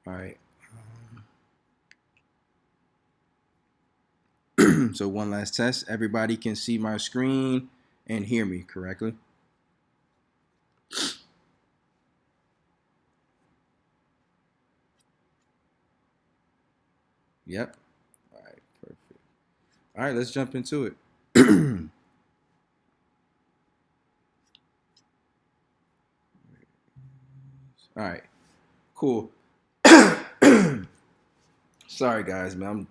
All right. So one last test. Everybody can see my screen and hear me correctly. Yep. All right. Perfect. All right. Let's jump into it. All right. Cool. Sorry, guys, man.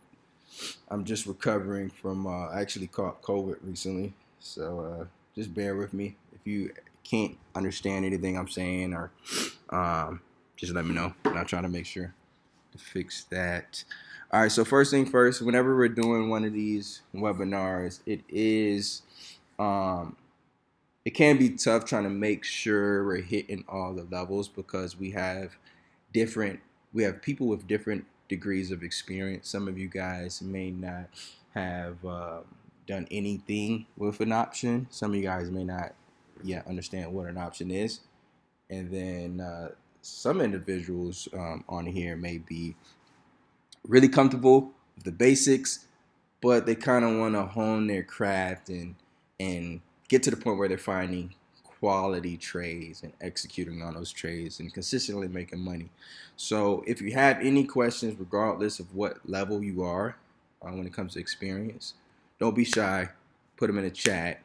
I'm just recovering from I actually caught COVID recently, so just bear with me. If you can't understand anything I'm saying, or just let me know, and I'll try to make sure to fix that. All right. So first thing first, whenever we're doing one of these webinars, um, it can be tough trying to make sure we're hitting all the levels because different we have people with different degrees of experience. Some of you guys may not have done anything with an option. Some of you guys may not yet understand what an option is, and then some individuals on here may be really comfortable with the basics, but they kind of want to hone their craft and get to the point where they're finding quality trades and executing on those trades and consistently making money. So if you have any questions, regardless of what level you are when it comes to experience, don't be shy. Put them in the chat,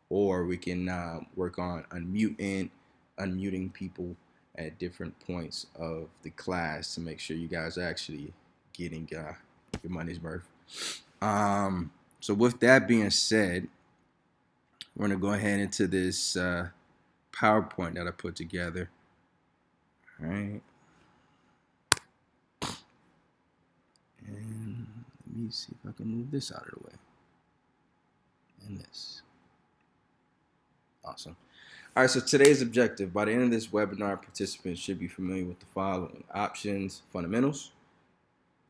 or we can work on unmuting people at different points of the class to make sure you guys are actually getting your money's worth. So with that being said, we're gonna go ahead into this PowerPoint that I put together. All right, and let me see if I can move this out of the way. And this, awesome. All right, so today's objective: by the end of this webinar, participants should be familiar with the following: options fundamentals,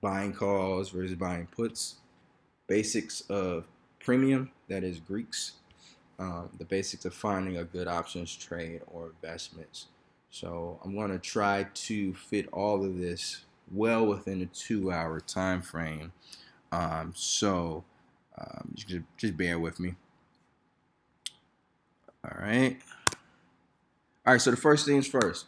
buying calls versus buying puts, basics of premium, that is Greeks, the basics of finding a good options trade or investments. So I'm going to try to fit all of this well within a 2 hour time frame. Just bear with me. All right. All right. So the first things first.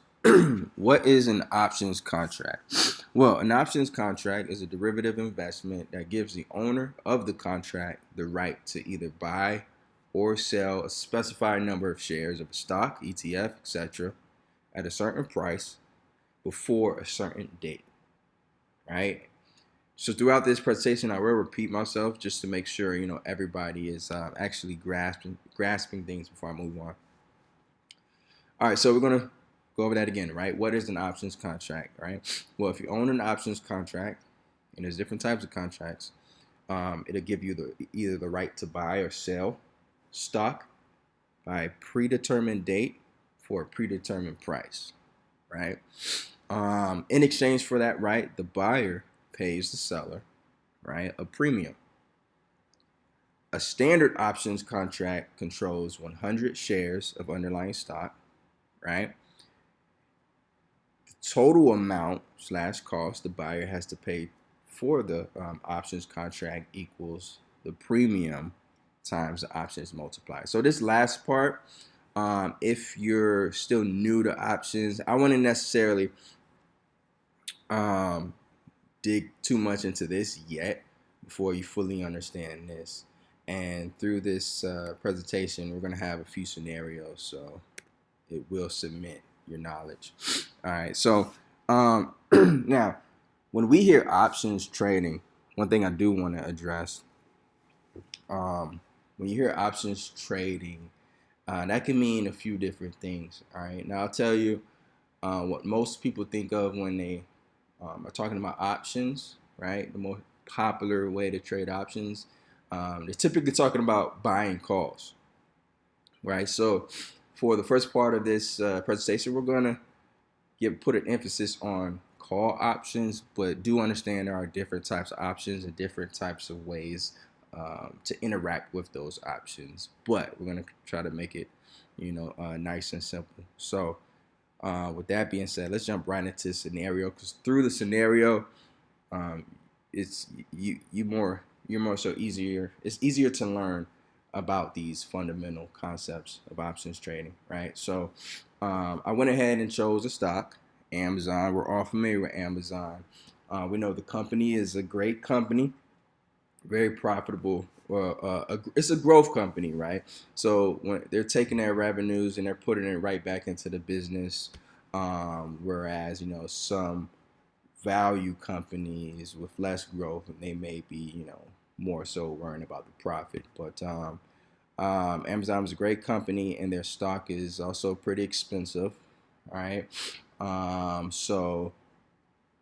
What is an options contract? Well, an options contract is a derivative investment that gives the owner of the contract the right to either buy or sell a specified number of shares of a stock, ETF, etc., at a certain price before a certain date, right? So throughout this presentation, I will repeat myself just to make sure everybody is actually grasping things before I move on. All right, so we're gonna go over that again, right? What is an options contract, right? Well, if you own an options contract, and there's different types of contracts, it'll give you either the right to buy or sell stock by a predetermined date for a predetermined price, right? In exchange for that right, the buyer pays the seller, right, a premium. A standard options contract controls 100 shares of underlying stock, right? The total amount slash cost the buyer has to pay for the options contract equals the premium times the options multiplied. So this last part, if you're still new to options, I wouldn't necessarily um, dig too much into this yet before you fully understand this. And through this presentation, we're going to have a few scenarios, so it will cement your knowledge. All right. So now, when we hear options trading, one thing I do want to address, when you hear options trading, that can mean a few different things. All right. Now I'll tell you what most people think of when they are talking about options. Right. The most popular way to trade options. They're typically talking about buying calls. Right. So for the first part of this presentation, we're gonna put an emphasis on call options, but do understand there are different types of options and different types of ways to interact with those options. But we're gonna try to make it, nice and simple. So With that being said, let's jump right into the scenario, because through the scenario, um, it's you're more so easier. It's easier to learn about these fundamental concepts of options trading, right? So I went ahead and chose a stock, Amazon. We're all familiar with Amazon. We know the company is a great company, very profitable. It's a growth company, right? So when they're taking their revenues and they're putting it right back into the business, whereas some value companies with less growth, and they may be more so worrying about the profit. But Amazon is a great company, and their stock is also pretty expensive, right? So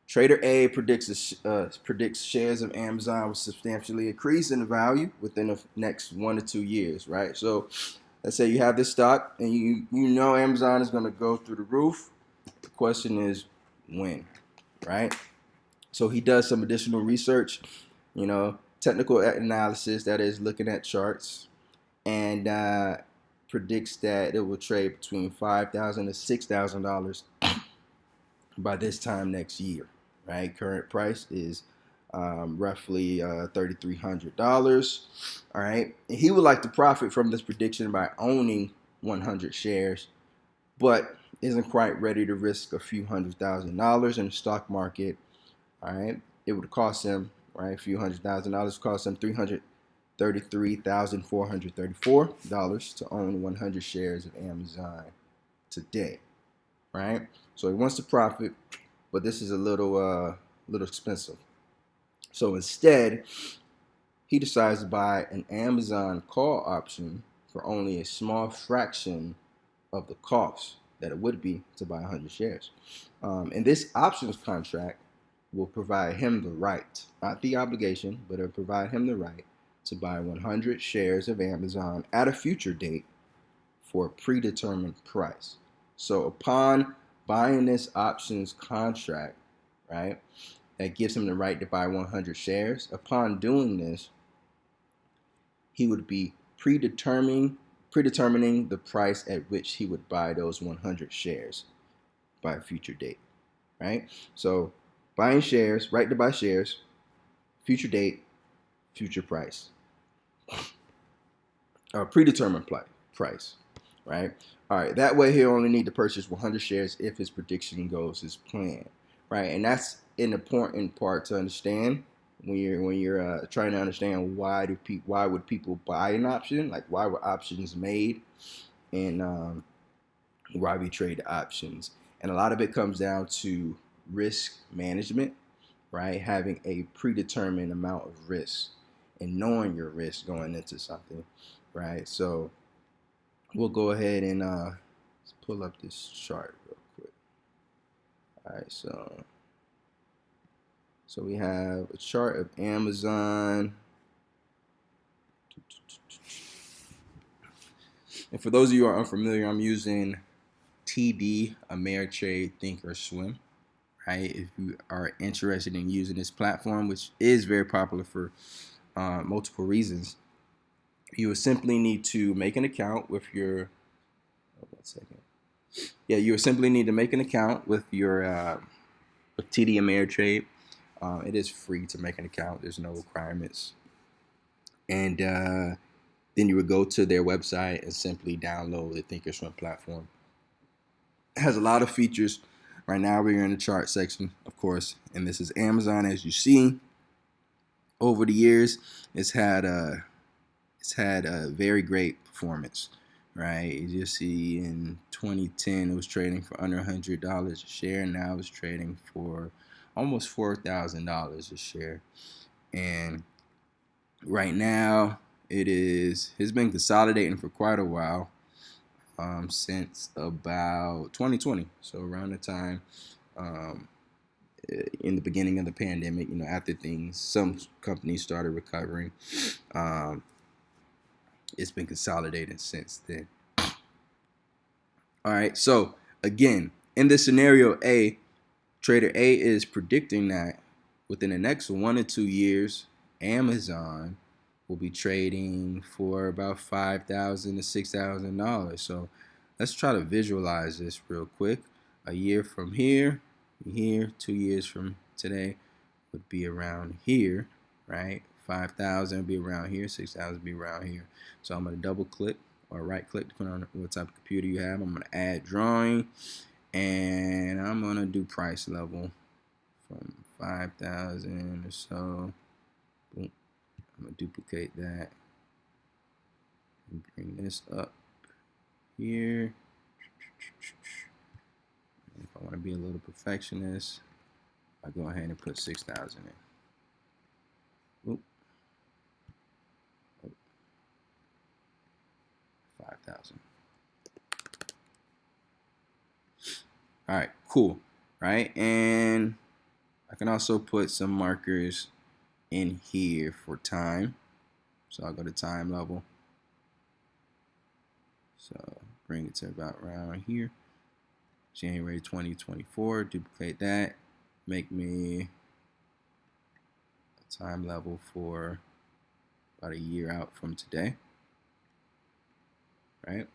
Trader A predicts shares of Amazon will substantially increase in value within the next 1 to 2 years, right? So let's say you have this stock and you know Amazon is going to go through the roof. The question is when, right? So he does some additional research, technical analysis, that is looking at charts, and predicts that it will trade between $5,000 to $6,000 by this time next year, right? Current price is roughly $3,300. All right. And he would like to profit from this prediction by owning 100 shares, but isn't quite ready to risk a few $100,000 in the stock market. All right. It would cost him, right, a few $100,000, cost him $333,434 to own 100 shares of Amazon today, right? So he wants to profit, but this is a little expensive. So instead, he decides to buy an Amazon call option for only a small fraction of the cost that it would be to buy 100 shares. And this options contract will provide him the right, not the obligation, but it'll provide him the right to buy 100 shares of Amazon at a future date for a predetermined price. So upon buying this options contract, right, that gives him the right to buy 100 shares, upon doing this, he would be predetermining the price at which he would buy those 100 shares by a future date, right? So buying shares, right to buy shares, future date, future price, predetermined price, right? All right, that way he'll only need to purchase 100 shares if his prediction goes as planned, right? And that's an important part to understand when you're trying to understand why would people buy an option, like why were options made, and why we trade options. And a lot of it comes down to risk management, right? Having a predetermined amount of risk and knowing your risk going into something, right? So we'll go ahead and let's pull up this chart real quick. All right, so we have a chart of Amazon. And for those of you who are unfamiliar, I'm using TD Ameritrade Thinkorswim, right? If you are interested in using this platform, which is very popular for multiple reasons, you would simply need to make an account with your. Oh, 1 second. Yeah, you would simply need to make an account with your with TD Ameritrade. It is free to make an account. There's no requirements, and then you would go to their website and simply download the Thinkorswim platform. It has a lot of features. Right now we're in the chart section, of course, and this is Amazon. As you see, over the years, it's had a very great performance, right? You see in 2010 it was trading for under $100 a share. Now it's trading for almost $4,000 a share, and right now it's been consolidating for quite a while, since about 2020. So around the time, in the beginning of the pandemic, after some companies started recovering, it's been consolidating since then. All right. So again, in this scenario A, Trader A is predicting that within the next 1 to 2 years, Amazon will be trading for about $5,000 to $6,000. So let's try to visualize this real quick. a year from here, 2 years from today would be around here, right? 5,000 would be around here, 6,000 would be around here. So I'm going to double click or right click depending on what type of computer you have. I'm going to add drawing, and I'm going to do price level from 5,000 or so. Boom. I'm going to duplicate that and bring this up here. If I want to be a little perfectionist, I go ahead and put 6,000 in. Oop. 5,000. All right, cool. Right, and I can also put some markers in here for time. So I'll go to time level. So bring it to about around here. January 2024, duplicate that. Make me a time level for about a year out from today. Right?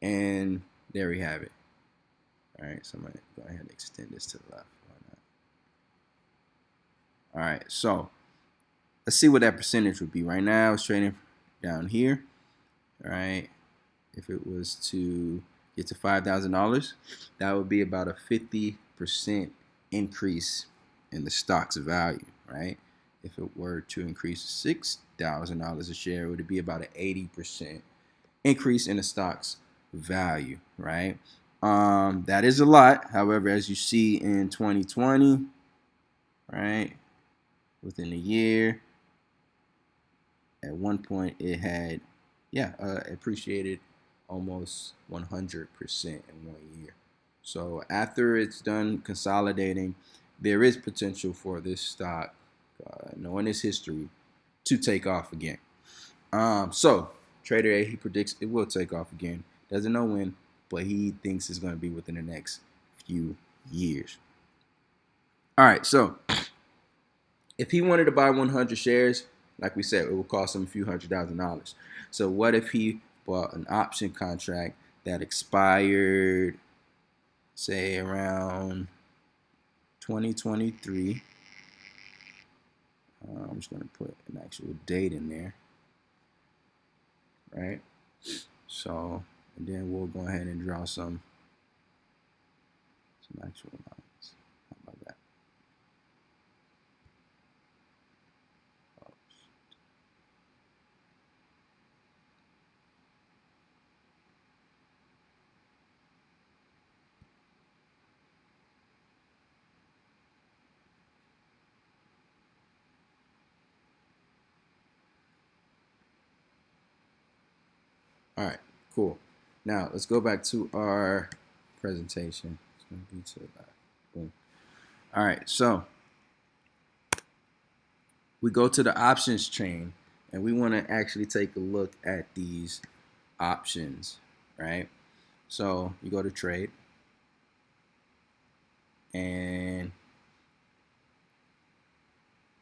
And there we have it. All right, so I'm gonna go ahead and extend this to the left. Why not? All right, so let's see what that percentage would be. Right now, it's trading down here. All right, if it was to get to $5,000, that would be about a 50% increase in the stock's value, right? If it were to increase $6,000 a share, it would be about an 80% increase in the stock's value, right? That is a lot. However, as you see in 2020, right, within a year, at one point it had, appreciated almost 100% in 1 year. So after it's done consolidating, there is potential for this stock, knowing its history, to take off again. So Trader A, he predicts it will take off again. Doesn't know when, but he thinks it's going to be within the next few years. All right, so if he wanted to buy 100 shares, like we said, it will cost him a few $100,000. So what if he bought an option contract that expired, say, around 2023? I'm just going to put an actual date in there, right? So, and then we'll go ahead and draw some actual lines. How about that? All right, cool. Now let's go back to our presentation. It's going to be to that. Boom. All right, so we go to the options chain, and we want to actually take a look at these options, right? So you go to trade, and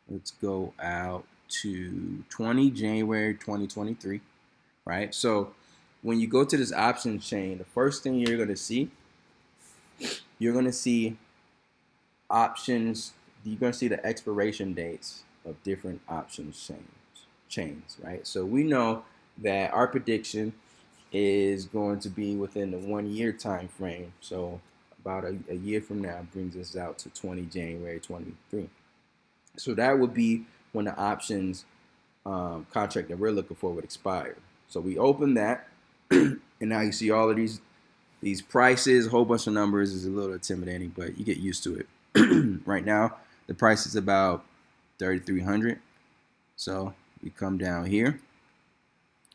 let's go out to January 2023, right? So when you go to this options chain, the first thing you're going to see options. You're going to see the expiration dates of different options chains, right? So we know that our prediction is going to be within the 1 year time frame. So about a year from now brings us out to January 2023. So that would be when the options contract that we're looking for would expire. So we open that, and now you see all of these prices, a whole bunch of numbers. Is a little intimidating, but you get used to it. Right now, the price is about 3,300. So we come down here.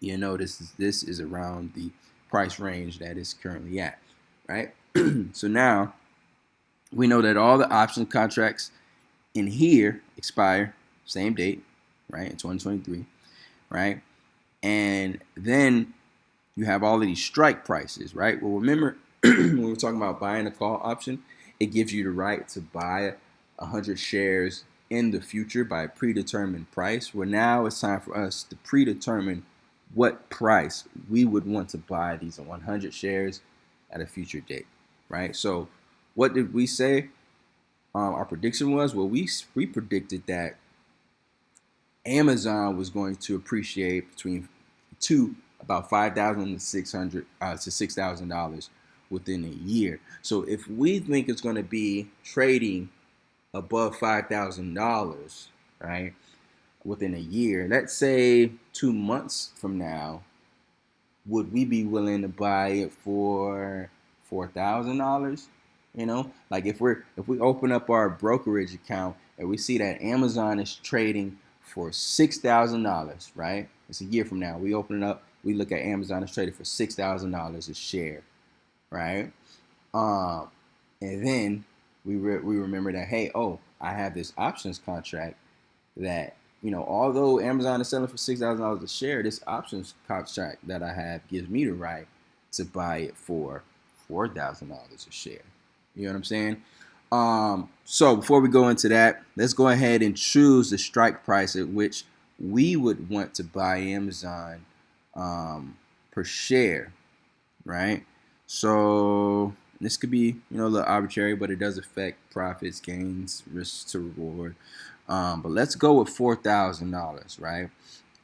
You notice this is around the price range that is currently at, right? So now we know that all the option contracts in here expire same date, right, in 2023, right? And then you have all of these strike prices, right? Well, remember when we were talking about buying a call option, it gives you the right to buy 100 shares in the future by a predetermined price. Well, now it's time for us to predetermine what price we would want to buy these 100 shares at a future date, right? So what did we say? Our prediction was, well, we predicted that Amazon was going to appreciate between about $5,000 to $6,000 within a year. So if we think it's going to be trading above $5,000, right, within a year, let's say 2 months from now, would we be willing to buy it for $4,000? You know, like if we open up our brokerage account and we see that Amazon is trading for $6,000, right? It's a year from now. We open it up, we look at Amazon is trading for $6,000 a share, right? Um, and then we remember that, hey, oh, I have this options contract that, although Amazon is selling for $6,000 a share, this options contract that I have gives me the right to buy it for $4,000 a share. You know what I'm saying? So before we go into that, let's go ahead and choose the strike price at which we would want to buy Amazon per share, right? So this could be, a little arbitrary, but it does affect profits, gains, risks to reward. But let's go with $4,000, right?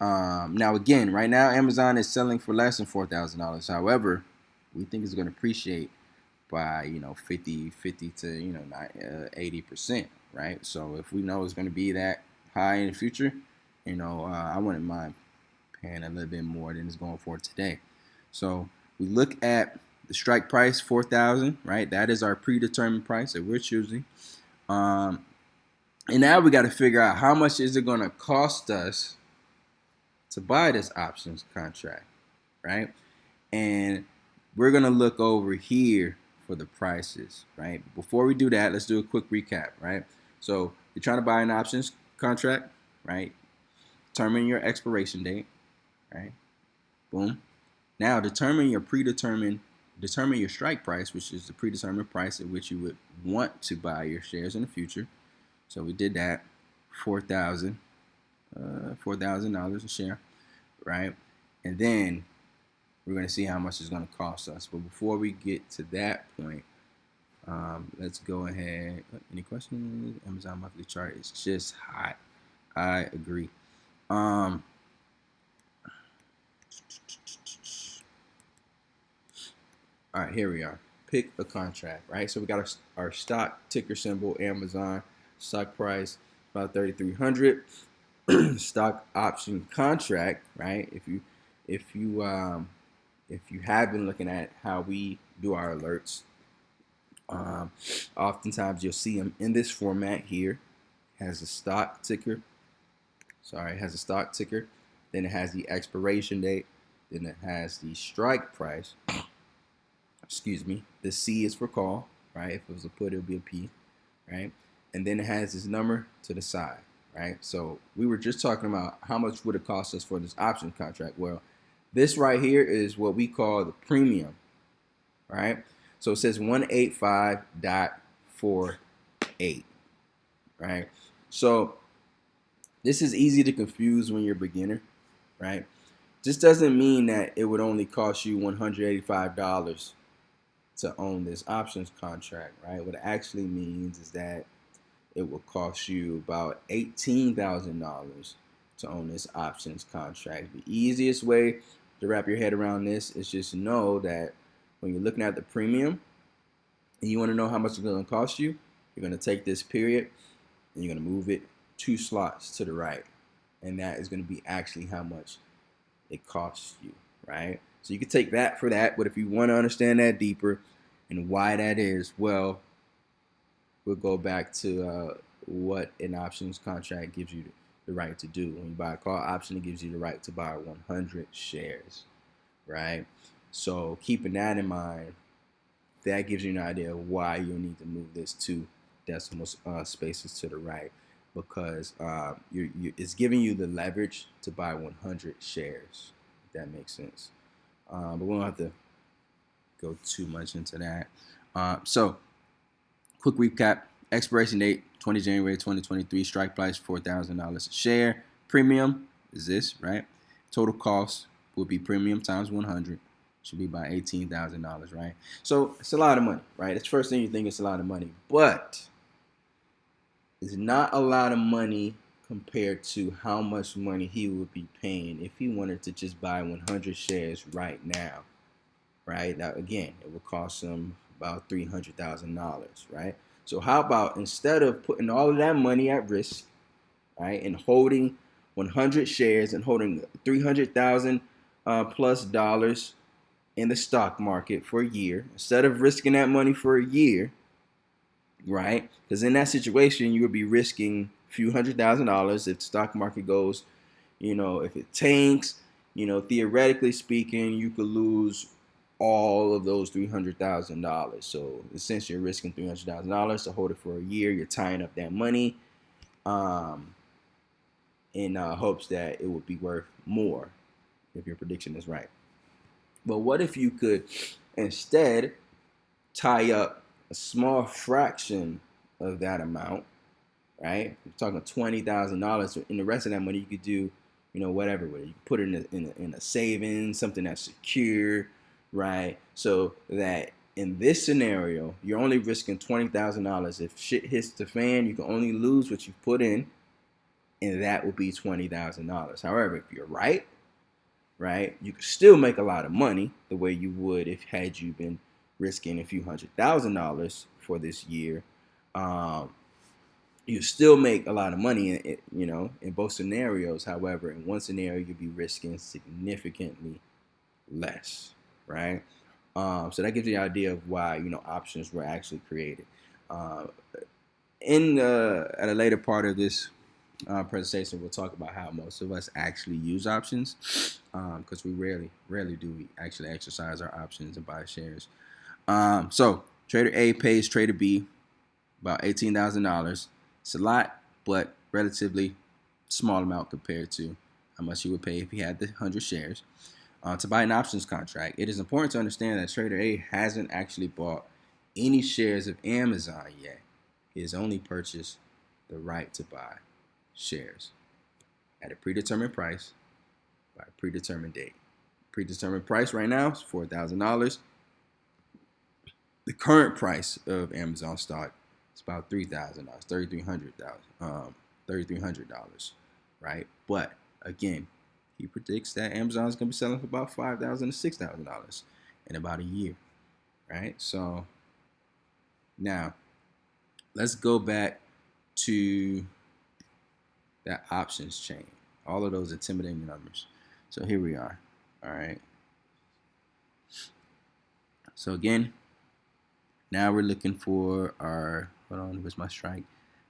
Now again, right now Amazon is selling for less than $4,000. However, we think it's going to appreciate by 50 to 80%, right? So if we know it's going to be that high in the future, I wouldn't mind paying a little bit more than it's going for today. So we look at the strike price, 4,000, right? That is our predetermined price that we're choosing. And now we got to figure out how much is it going to cost us to buy this options contract, right? And we're going to look over here for the prices, right? Before we do that, let's do a quick recap, right? So you're trying to buy an options contract, right? Determine your expiration date, right? Boom. Now determine your strike price, which is the predetermined price at which you would want to buy your shares in the future. So we did that, $4,000 a share, right? And then we're going to see how much it's going to cost us. But before we get to that point, let's go ahead. Any questions? Amazon monthly chart is just hot. I agree. All right, here we are. Pick a contract, right? So we got our stock ticker symbol, Amazon, stock price about 3,300. Stock option contract, right? If you have been looking at how we do our alerts, oftentimes you'll see them in this format here. It has a stock ticker. It has a stock ticker. Then it has the expiration date. Then it has the strike price. Excuse me. The C is for call, right? If it was a put, it would be a P, right? And then it has this number to the side, right? So we were just talking about how much would it cost us for this option contract. Well, this right here is what we call the premium, right? So it says 185.48, right? So this is easy to confuse when you're a beginner, right? This doesn't mean that it would only cost you $185 to own this options contract, right? What it actually means is that it will cost you about $18,000 to own this options contract. The easiest way to wrap your head around this is just know that when you're looking at the premium and you want to know how much it's going to cost you, you're going to take this period and you're going to move it 2 slots to the right. And that is going to be actually how much it costs you, right? So you can take that for that, but if you want to understand that deeper and why that is, well, we'll go back to what an options contract gives you the right to do. When you buy a call option, it gives you the right to buy 100 shares, right? So keeping that in mind, that gives you an idea of why you'll need to move this 2 decimal spaces to the right, because it's giving you the leverage to buy 100 shares, if that makes sense. But we don't have to go too much into that. So quick recap: expiration date 20 January 2023. Strike price $4,000 a share. Premium is this, right? Total cost will be premium times 100. should be about $18,000, right? So it's a lot of money, right? It's the first thing you think, it's a lot of money, but it's not a lot of money compared to how much money he would be paying if he wanted to just buy 100 shares right now, right? Now, again, it would cost him about $300,000, right? So how about instead of putting all of that money at risk, right, and holding 100 shares and holding 300,000 plus dollars in the stock market for a year, instead of risking that money for a year, right? Because in that situation, you would be risking a few $100,000 if the stock market goes, if it tanks, theoretically speaking, you could lose all of those $300,000. So essentially, you're risking $300,000 to hold it for a year. You're tying up that money, in hopes that it would be worth more if your prediction is right. But what if you could instead tie up a small fraction of that amount, right? We're talking $20,000, and the rest of that money you could do, whatever with it. You can put it in a savings, something that's secure, right? So that in this scenario, you're only risking $20,000. If shit hits the fan, you can only lose what you put in, and that would be $20,000. However, if you're right, you can still make a lot of money the way you would if had you been risking a few $100,000 for this year. You still make a lot of money in both scenarios. However, in one scenario, you'd be risking significantly less, right? So that gives you an idea of why options were actually created. At a later part of this presentation, we'll talk about how most of us actually use options, because we rarely do we actually exercise our options and buy shares. So Trader A pays Trader B about $18,000. It's a lot, but relatively small amount compared to how much he would pay if he had the 100 shares to buy an options contract. It is important to understand that Trader A hasn't actually bought any shares of Amazon yet. He has only purchased the right to buy shares at a predetermined price by a predetermined date. Predetermined price right now is $4,000. The current price of Amazon stock is about $3,000, $3,300, right? But again, he predicts that Amazon is going to be selling for about $5,000 to $6,000 in about a year, right? So now let's go back to that options chain, all of those intimidating numbers. So here we are, all right? So again, now we're looking for our, hold on, where's my strike?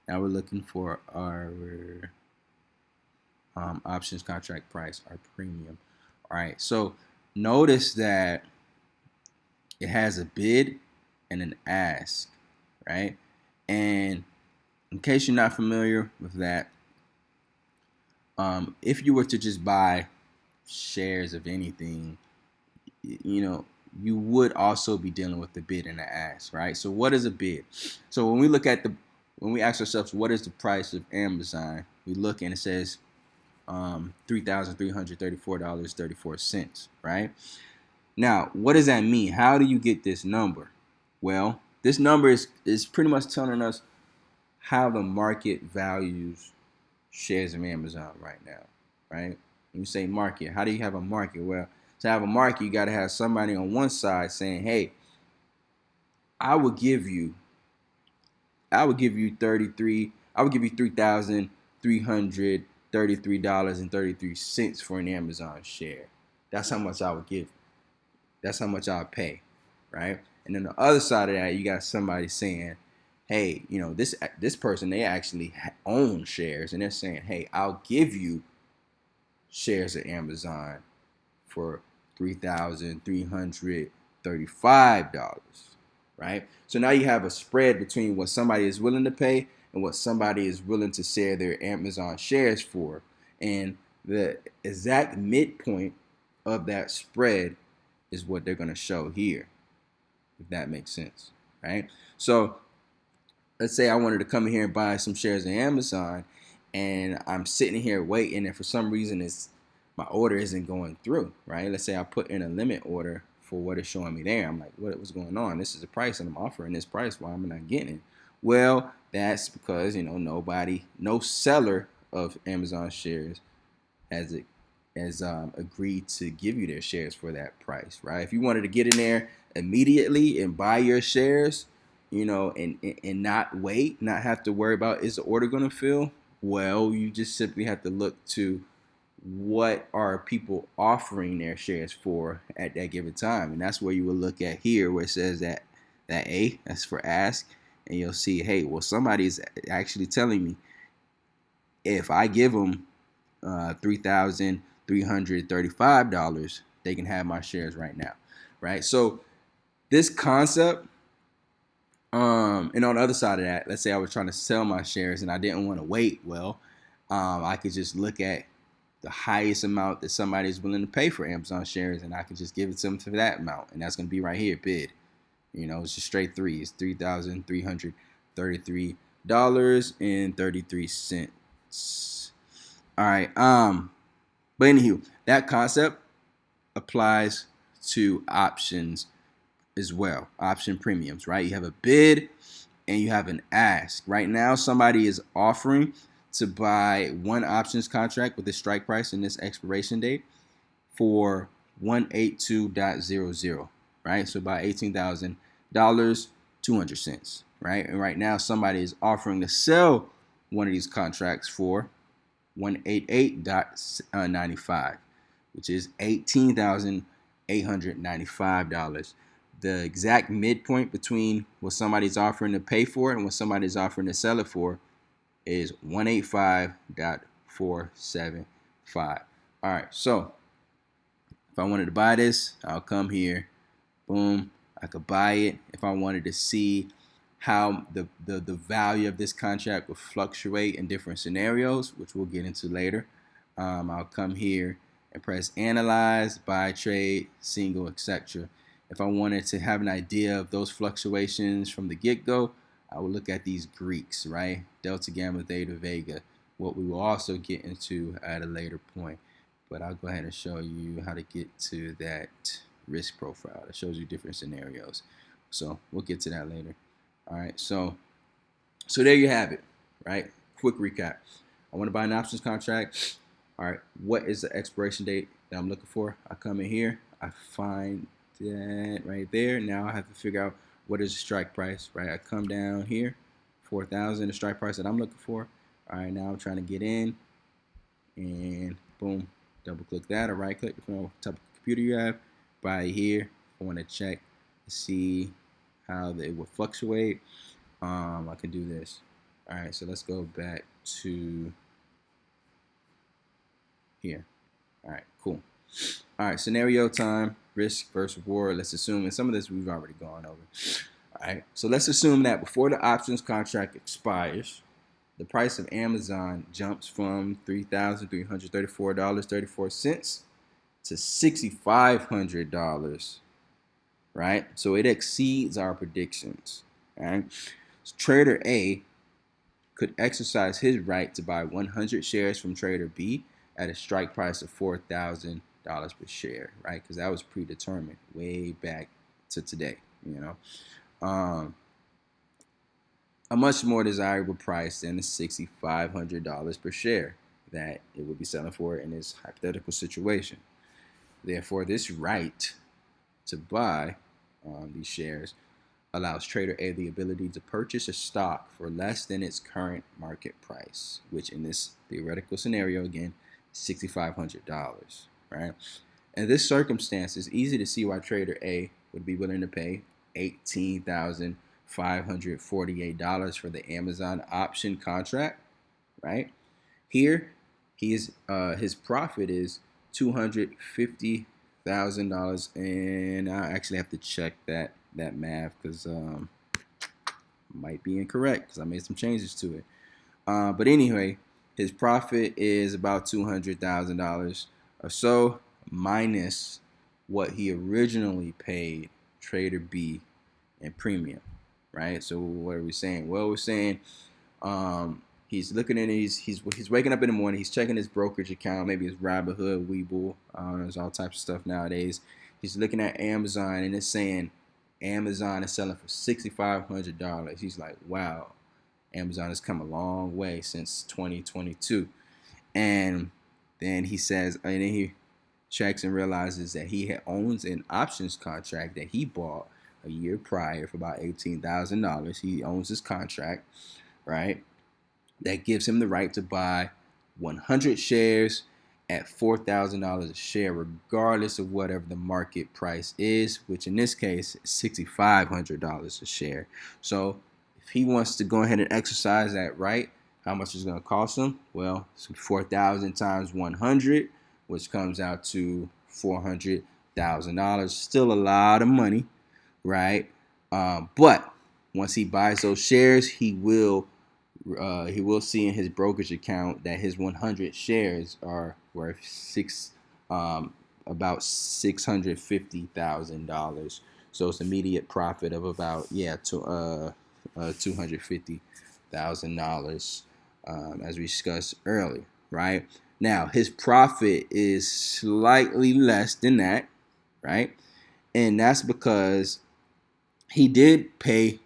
Now we're looking for our options contract price, our premium. All right, so notice that it has a bid and an ask, right? And in case you're not familiar with that, if you were to just buy shares of anything, you would also be dealing with the bid and the ask, right? So what is a bid? So when we ask ourselves, what is the price of Amazon? We look and it says $3,334.34, right? Now, what does that mean? How do you get this number? Well, this number is pretty much telling us how the market values shares of Amazon right now, right? When you say market, how do you have a market? Well, to have a market, you got to have somebody on one side saying, "Hey, I would give you $3,333.33 for an Amazon share. That's how much I would give. That's how much I'll pay, right?" And then the other side of that, you got somebody saying, "Hey, this person, they actually own shares, and they're saying, hey, I'll give you shares of Amazon for $3,335, right?" So now you have a spread between what somebody is willing to pay and what somebody is willing to sell their Amazon shares for. And the exact midpoint of that spread is what they're going to show here, if that makes sense, right? So let's say I wanted to come in here and buy some shares of Amazon, and I'm sitting here waiting, and for some reason my order isn't going through, right? Let's say I put in a limit order for what it's showing me there. I'm like, what's going on? This is a price, and I'm offering this price. Why am I not getting it? Well, that's because no seller of Amazon shares has agreed to give you their shares for that price, right? If you wanted to get in there immediately and buy your shares, and not wait, not have to worry about is the order going to fill, well, you just simply have to look to what are people offering their shares for at that given time, and that's where you will look at here where it says that A, that's for ask, and you'll see, hey, well, somebody's actually telling me if I give them $3,335, they can have my shares right now, right? So this concept, and on the other side of that, let's say I was trying to sell my shares and I didn't want to wait. Well, I could just look at the highest amount that somebody is willing to pay for Amazon shares, and I can just give it to them for that amount, and that's going to be right here, bid. It's just straight three. It's $3,333.33. All right. But anywho, that concept applies to options as well. Option premiums, right? You have a bid and you have an ask. Right now, somebody is offering to buy one options contract with a strike price and this expiration date for 182.00, right? So by $18,000, 200 cents, right? And right now, somebody is offering to sell one of these contracts for 188.95, which is $18,895. The exact midpoint between what somebody's offering to pay for it and what somebody's offering to sell it for is 185.475. All right, so if I wanted to buy this, I'll come here, boom, I could buy it. If I wanted to see how the value of this contract will fluctuate in different scenarios, which we'll get into later, I'll come here and press analyze, buy, trade, single, etc. If I wanted to have an idea of those fluctuations from the get-go, I would look at these Greeks, right? Delta, Gamma, Theta, Vega, what we will also get into at a later point. But I'll go ahead and show you how to get to that risk profile. That shows you different scenarios. So we'll get to that later. All right, so there you have it, right? Quick recap. I want to buy an options contract. All right, what is the expiration date that I'm looking for? I come in here, I find that right there. Now I have to figure out what is the strike price, right? I come down here, 4,000, the strike price that I'm looking for. All right, now I'm trying to get in, and boom, double click that or right click, depending on what type of computer you have. Buy here. I want to check to see how they will fluctuate. I can do this. All right, so let's go back to here. All right, cool. All right, scenario time, risk versus reward. Let's assume, and some of this we've already gone over. All right, so let's assume that before the options contract expires, the price of Amazon jumps from $3,334.34 to $6,500, right? So it exceeds our predictions, right? So Trader A could exercise his right to buy 100 shares from Trader B at a strike price of $4,000 per share, right? Because that was predetermined way back to today, a much more desirable price than the $6,500 per share that it would be selling for in this hypothetical situation. Therefore, this right to buy these shares allows Trader A the ability to purchase a stock for less than its current market price, which in this theoretical scenario, again, $6,500, right? In this circumstance, it's easy to see why Trader A would be willing to pay $18,548 for the Amazon option contract, right? Here, his profit is $250,000, and I actually have to check that math because might be incorrect because I made some changes to it. But anyway, his profit is about $200,000 or so minus what he originally paid Trader B in premium, right? So what are we saying? Well, we're saying he's looking at he's waking up in the morning, he's checking his brokerage account, maybe it's Robinhood, Webull, there's all types of stuff nowadays. he's looking at Amazon and it's saying Amazon is selling for $6,500. He's like, wow, Amazon has come a long way since 2022. And then he says, and then he checks and realizes that he owns an options contract that he bought a year prior for about $18,000. He owns this contract, right? That gives him the right to buy 100 shares at $4,000 a share, regardless of whatever the market price is, which in this case is $6,500 a share. So if he wants to go ahead and exercise that right, how much is it going to cost him? Well, it's 4,000 times 100, which comes out to $400,000. Still a lot of money, right? But once he buys those shares, he will see in his brokerage account that his 100 shares are worth about $650,000. So it's immediate profit of about $250,000, as we discussed earlier, right? Now his profit is slightly less than that, right? And that's because he did pay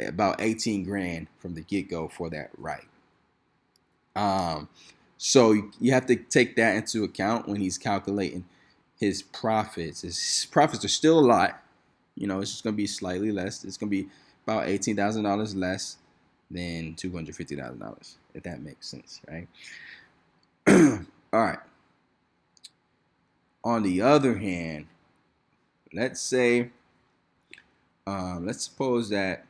about 18 grand from the get-go for that right. So you have to take that into account when he's calculating his profits. His profits are still a lot. It's just going to be slightly less. It's going to be about $18,000 less than $250,000, if that makes sense, right? All right. On the other hand, let's suppose that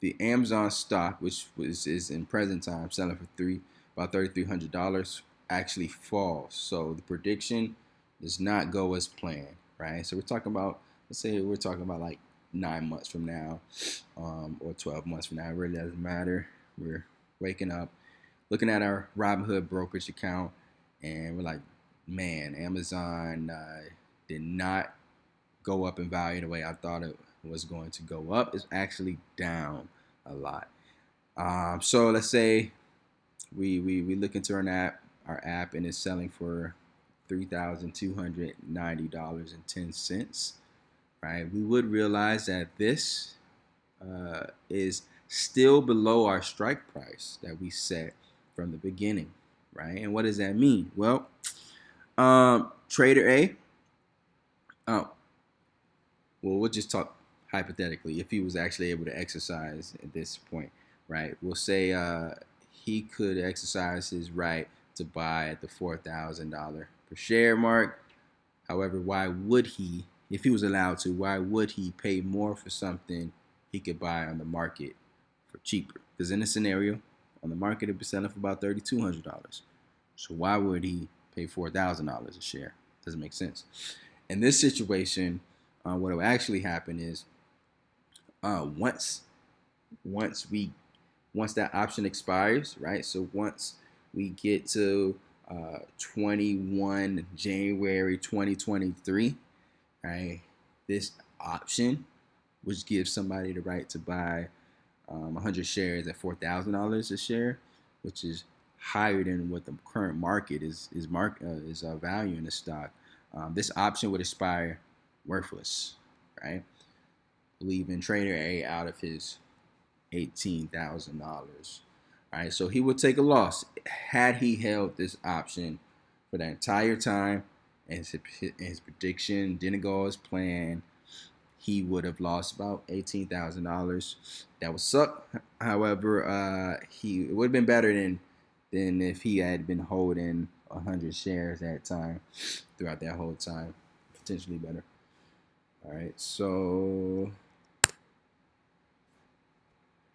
the Amazon stock, which is in present time selling for about $3,300, actually falls. So the prediction does not go as planned, right? So we're talking about, like 9 months from now, or 12 months from now. It really doesn't matter. We're waking up, looking at our Robinhood brokerage account, and we're like, man, Amazon did not go up in value the way I thought it was going to go up. It's actually down a lot. So let's say we look into our app and it's selling for $3,290.10, right? We would realize that this is still below our strike price that we set from the beginning, right? And what does that mean? Well, Trader A, we'll just talk hypothetically if he was actually able to exercise at this point, right? We'll say he could exercise his right to buy at the $4,000 per share mark. However, why would he, if he was allowed to, why would he pay more for something he could buy on the market for cheaper? Because in this scenario, on the market, it'd be selling for about $3,200. So why would he pay $4,000 a share? Doesn't make sense. In this situation, what will actually happen is once that option expires, right? So once we get to 21 January 2023, right? This option, which gives somebody the right to buy 100 shares at $4,000 a share, which is higher than what the current market is valuing the stock. This option would expire worthless, right? Leaving Trader A out of his $18,000. All right, so he would take a loss had he held this option for the entire time, and his prediction didn't go as planned. He would have lost about $18,000. That would suck. However, it would have been better than if he had been holding 100 shares at that time throughout that whole time. Potentially better. All right, so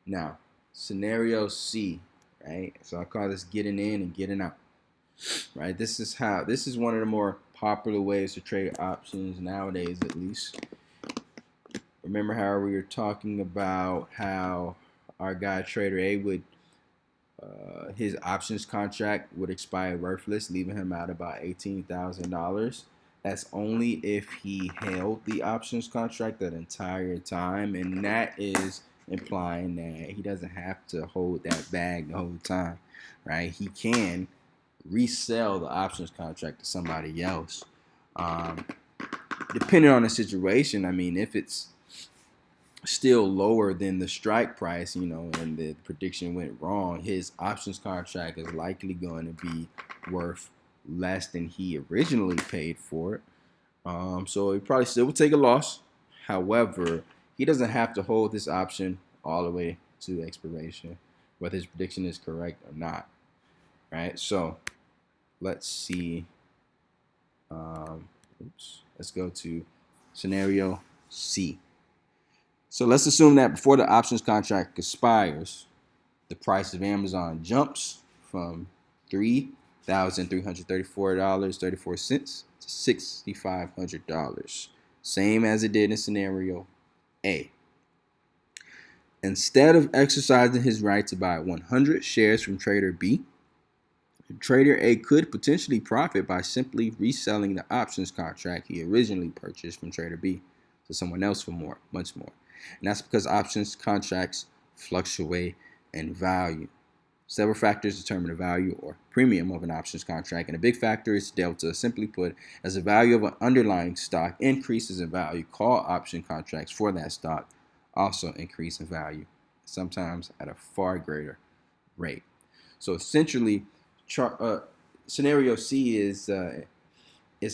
now scenario C, right? So I call this getting in and getting out, right? This is one of the more popular ways to trade options nowadays, at least. Remember how we were talking about how our guy Trader A would his options contract would expire worthless, leaving him out about $18,000. That's only if he held the options contract that entire time, and that is implying that he doesn't have to hold that bag the whole time, right? He can resell the options contract to somebody else. depending on the situation, I mean, if it's still lower than the strike price, and the prediction went wrong, his options contract is likely going to be worth less than he originally paid for it. So he probably still would take a loss. However, he doesn't have to hold this option all the way to expiration, whether his prediction is correct or not. Right? So let's see. Let's go to scenario C. So let's assume that before the options contract expires, the price of Amazon jumps from $3,334.34 to $6,500, same as it did in scenario A. Instead of exercising his right to buy 100 shares from trader B, trader A could potentially profit by simply reselling the options contract he originally purchased from trader B to someone else for much more. And that's because options contracts fluctuate in value. Several factors determine the value or premium of an options contract, and a big factor is delta. Simply put, as the value of an underlying stock increases in value, call option contracts for that stock also increase in value, sometimes at a far greater rate. So essentially, scenario C is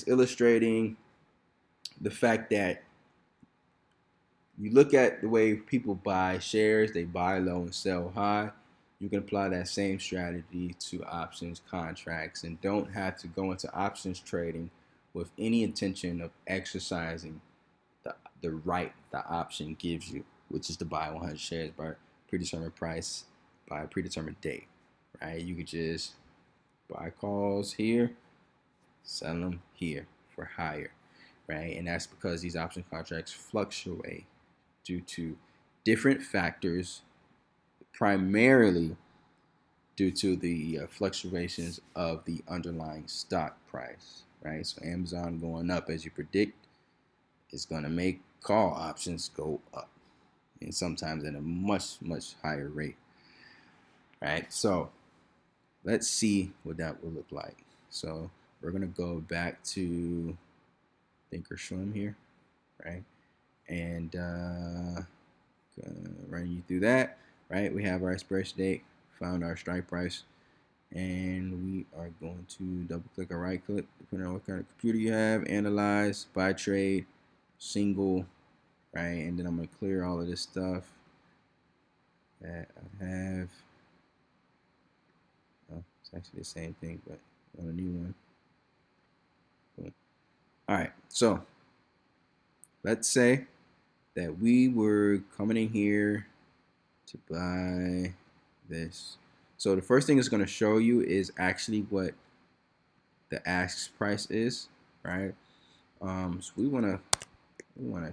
illustrating the fact that you look at the way people buy shares, they buy low and sell high. You can apply that same strategy to options contracts and don't have to go into options trading with any intention of exercising the right the option gives you, which is to buy 100 shares by a predetermined price by a predetermined date, right? You could just buy calls here, sell them here for higher, right? And that's because these option contracts fluctuate due to different factors, primarily due to the fluctuations of the underlying stock price, right? So Amazon going up as you predict is going to make call options go up, and sometimes at a much, much higher rate, right? So let's see what that will look like. So we're going to go back to Thinkorswim here, right? And run you through that, right? We have our expiration date, found our strike price, and we are going to double click or right click, depending on what kind of computer you have, analyze, buy trade, single, right? And then I'm going to clear all of this stuff that I have. Oh, it's actually the same thing, but on a new one. Cool. All right, so let's say that we were coming in here to buy this. So the first thing it's going to show you is actually what the ask price is, right? So we want to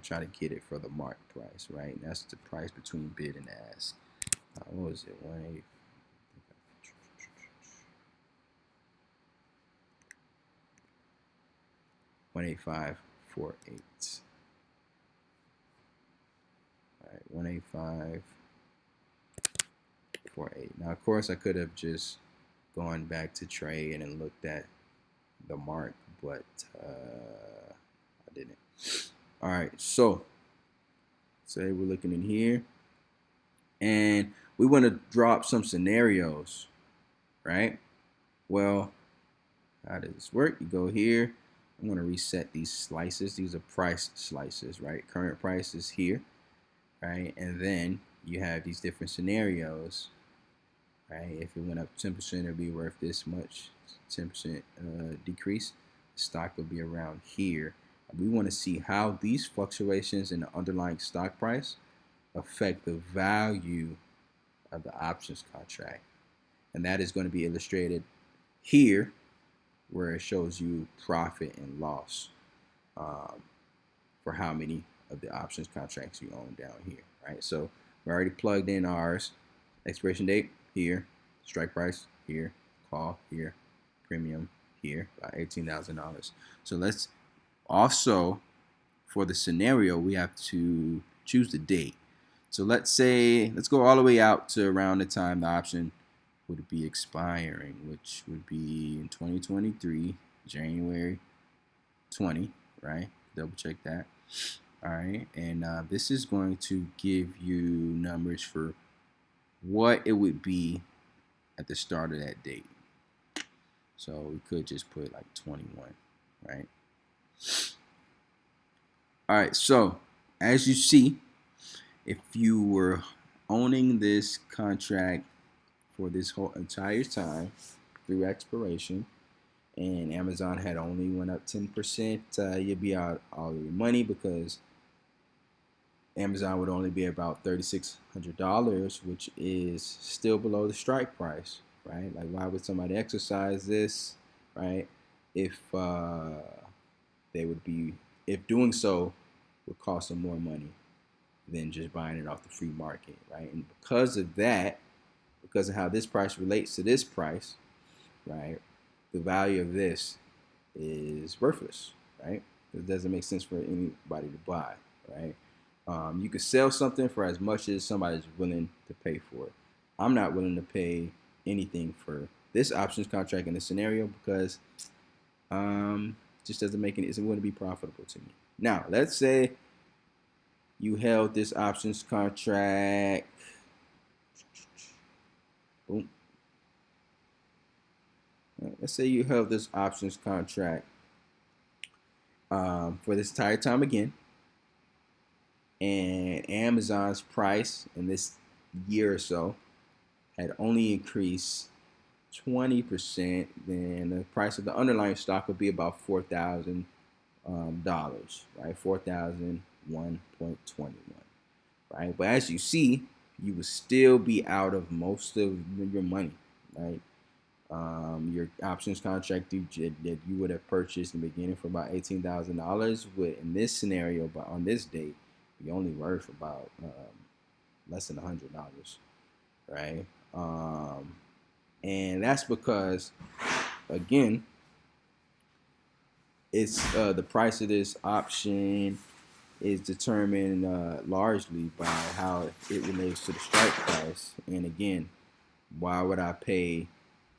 try to get it for the market price, right? And that's the price between bid and ask. What was it? 185.48. All right, 185.48. Now, of course, I could have just gone back to trade and looked at the mark, but I didn't. All right, so say we're looking in here, and we want to drop some scenarios, right? Well, how does this work? You go here. I'm going to reset these slices. These are price slices, right? Current price is here, right? And then you have these different scenarios, right? If it went up 10%, it'd be worth this much. 10% decrease, the stock will be around here. We want to see how these fluctuations in the underlying stock price affect the value of the options contract. And that is going to be illustrated here, where it shows you profit and loss for how many of the options contracts you own down here, right? So we already plugged in ours. Expiration date here, strike price here, call here, premium here, about $18,000. So let's also, for the scenario, we have to choose the date. So let's go all the way out to around the time the option would be expiring, which would be in 2023, January 20, right? Double check that. All right, and this is going to give you numbers for what it would be at the start of that date. So we could just put like 21, right? All right, so as you see, if you were owning this contract for this whole entire time through expiration, and Amazon had only went up 10%, you'd be out all of your money because Amazon would only be about $3,600, which is still below the strike price, right? Like, why would somebody exercise this, right? If they would be, if doing so would cost them more money than just buying it off the free market, right? And because of that, because of how this price relates to this price, right, the value of this is worthless, right? It doesn't make sense for anybody to buy, right? You could sell something for as much as somebody's willing to pay for it. I'm not willing to pay anything for this options contract in this scenario because just doesn't make it wouldn't be profitable to me. Now, let's say you held this options contract. Boom. Let's say you held this options contract for this entire time again, and Amazon's price in this year or so had only increased 20%, then the price of the underlying stock would be about $4,000, right? 4,001.21, right? But as you see, you would still be out of most of your money, right? Your options contract that you would have purchased in the beginning for about $18,000 would, in this scenario, but on this date, be only worth about less than $100, right? And that's because, again, it's the price of this option is determined largely by how it relates to the strike price. And again, why would I pay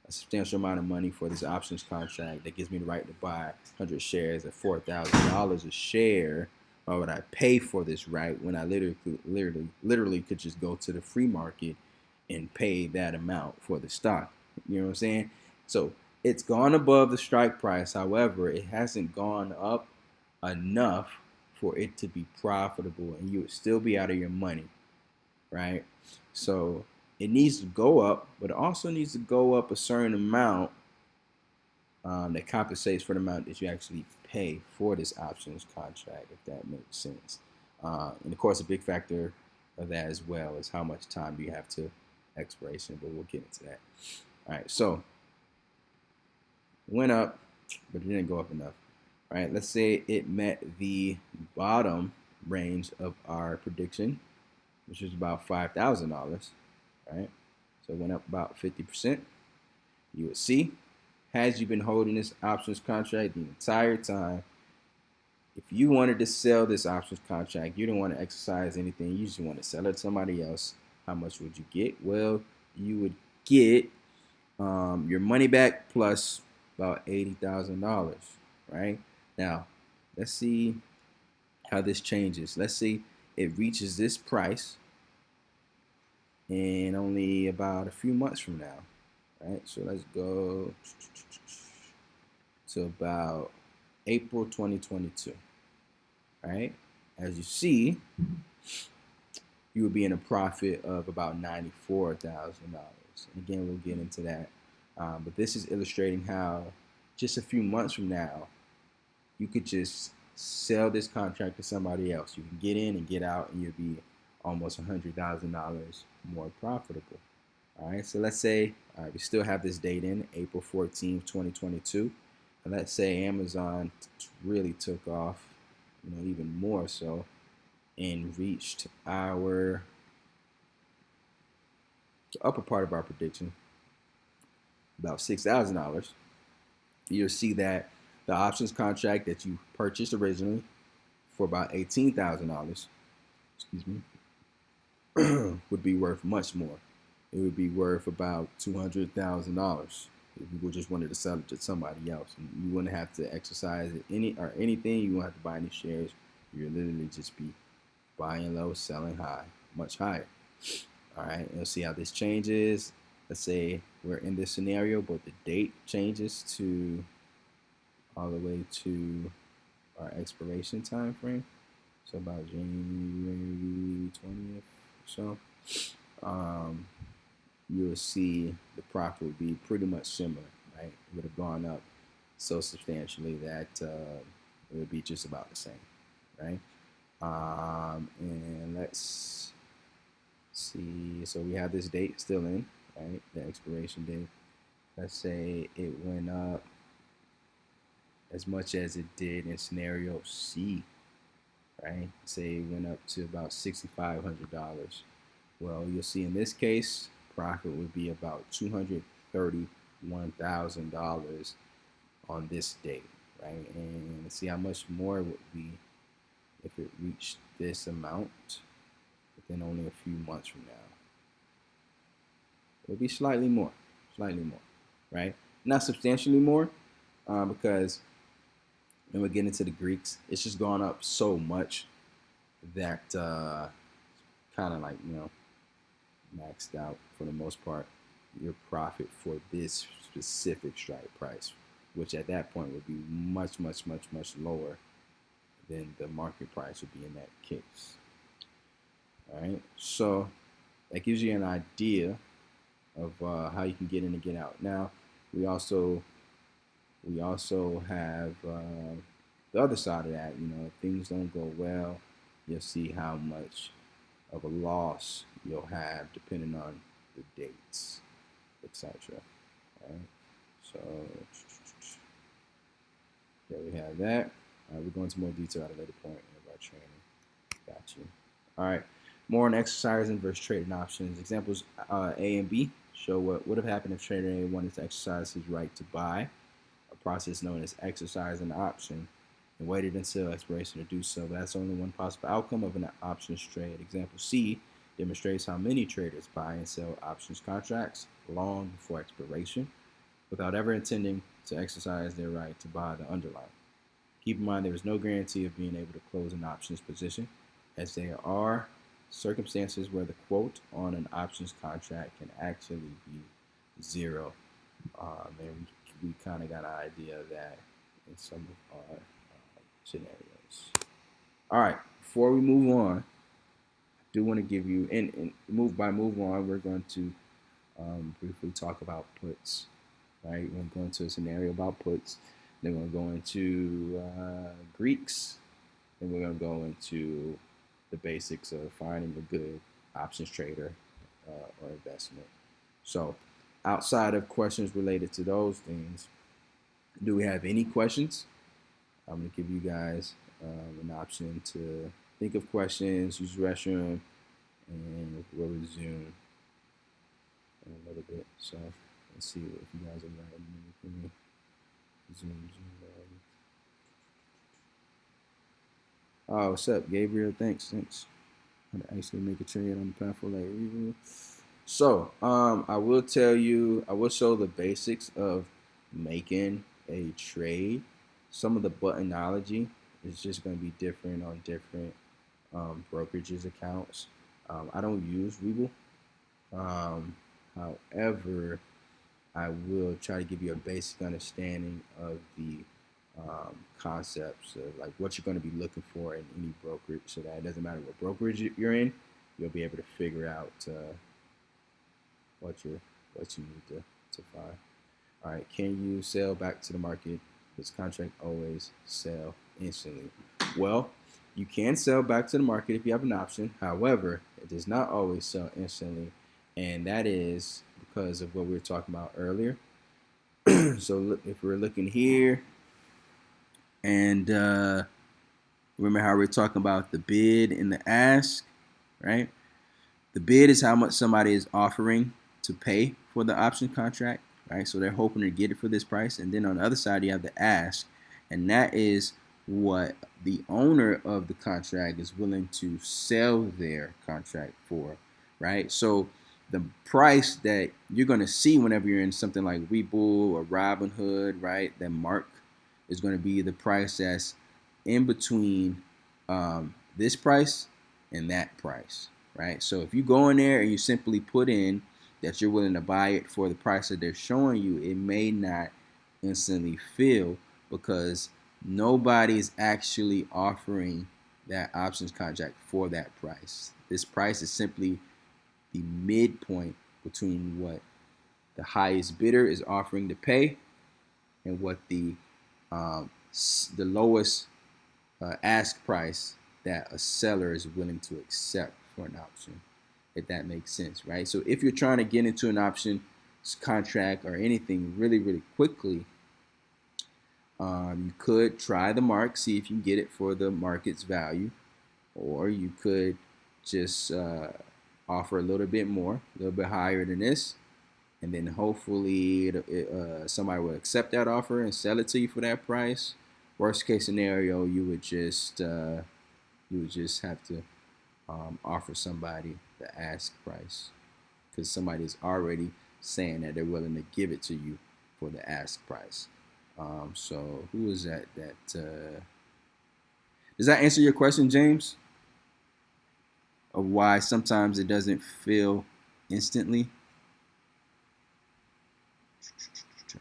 a substantial amount of money for this options contract that gives me the right to buy 100 shares at $4,000 a share? Why would I pay for this right when I literally could just go to the free market and pay that amount for the stock? You know what I'm saying? So it's gone above the strike price. However, it hasn't gone up enough for it to be profitable, and you would still be out of your money, right? So it needs to go up, but it also needs to go up a certain amount that compensates for the amount that you actually pay for this options contract, if that makes sense. And of course, a big factor of that as well is how much time do you have to expiration, but we'll get into that. All right, so it went up, but it didn't go up enough. All right, let's say it met the bottom range of our prediction, which is about $5,000, right? So it went up about 50%. You would see, had you been holding this options contract the entire time, if you wanted to sell this options contract, you don't want to exercise anything, you just want to sell it to somebody else, how much would you get? Well, you would get your money back plus about $80,000, right? Now, let's see how this changes. Let's see it reaches this price in only about a few months from now, right? So let's go to about April 2022, right? As you see, you would be in a profit of about $94,000. Again, we'll get into that. But this is illustrating how just a few months from now, you could just sell this contract to somebody else. You can get in and get out, and you'll be almost $100,000 more profitable. All right, so let's say we still have this date in April 14th, 2022. And let's say Amazon really took off, even more so, and reached the upper part of our prediction, about $6,000. You'll see that the options contract that you purchased originally for about $18,000, excuse me, would be worth much more. It would be worth about $200,000, If you just wanted to sell it to somebody else, and you wouldn't have to exercise anything. You won't have to buy any shares. You'll literally just be buying low, selling high, much higher. All right, and we'll see how this changes. Let's say we're in this scenario, but the date changes to all the way to our expiration time frame. So about January 20th or so. You'll see the profit would be pretty much similar, right? It would have gone up so substantially that it would be just about the same, right? And let's see. So we have this date still in, right? The expiration date. Let's say it went up as much as it did in scenario C, right? Say it went up to about $6,500. Well, you'll see in this case, profit would be about $231,000 on this date, right? And see how much more it would be if it reached this amount within only a few months from now. It would be slightly more, right? Not substantially more, because when we get into the Greeks, it's just gone up so much that kind of like, maxed out for the most part your profit for this specific strike price, which at that point would be much, much, much, much lower than the market price would be in that case. All right, so that gives you an idea of how you can get in and get out. Now, we also have the other side of that. If things don't go well, you'll see how much of a loss you'll have depending on the dates, etc. Right? So there we have that. We're going into more detail at a later point of our training. Got you. All right. More on exercising versus trading options. Examples A and B show what would have happened if trader A wanted to exercise his right to buy, a process known as exercising an option, and waited until expiration to do so. But that's only one possible outcome of an options trade. Example C demonstrates how many traders buy and sell options contracts long before expiration without ever intending to exercise their right to buy the underlying. Keep in mind there is no guarantee of being able to close an options position, as there are circumstances where the quote on an options contract can actually be zero. And we kind of got an idea of that in some of our scenarios. All right, before we move on, I do want to give you, and move on, we're going to briefly talk about puts. Right, we're going to go into a scenario about puts. Then we're going to go into Greeks. Then we're going to go into the basics of finding a good options trader or investment. So, outside of questions related to those things, do we have any questions? I'm going to give you guys an option to think of questions, use the restroom, and we'll resume in a little bit. So let's see if you guys are writing anything. Zoom. Oh, what's up, Gabriel? Thanks. I actually make a trade on the platform like review. So, I will show the basics of making a trade. Some of the buttonology is just going to be different on different brokerages accounts. I don't use Webull. However, I will try to give you a basic understanding of the concepts of like what you're going to be looking for in any brokerage, so that it doesn't matter what brokerage you're in, you'll be able to figure out what you need to find. All right, can you sell back to the market? This contract always sell instantly. Well, you can sell back to the market if you have an option. However, it does not always sell instantly, and that is because of what we were talking about earlier. So if we're looking here, and remember how we're talking about the bid and the ask, right? The bid is how much somebody is offering to pay for the option contract, right? So they're hoping to get it for this price. And then on the other side, you have the ask, and that is what the owner of the contract is willing to sell their contract for, right? So the price that you're going to see whenever you're in something like Webull or Robinhood, right? That mark is going to be the price that's in between this price and that price, right? So if you go in there and you simply put in that you're willing to buy it for the price that they're showing you, it may not instantly fill because nobody is actually offering that options contract for that price. This price is simply the midpoint between what the highest bidder is offering to pay and what the lowest ask price that a seller is willing to accept for an option, if that makes sense, right? So if you're trying to get into an option contract or anything really, really quickly, you could try the mark, see if you can get it for the market's value, or you could just offer a little bit more, a little bit higher than this, and then hopefully somebody will accept that offer and sell it to you for that price. Worst case scenario, you would just have to offer somebody the ask price because somebody's already saying that they're willing to give it to you for the ask price. So who is that? Does that answer your question, James? Of why sometimes it doesn't fill instantly?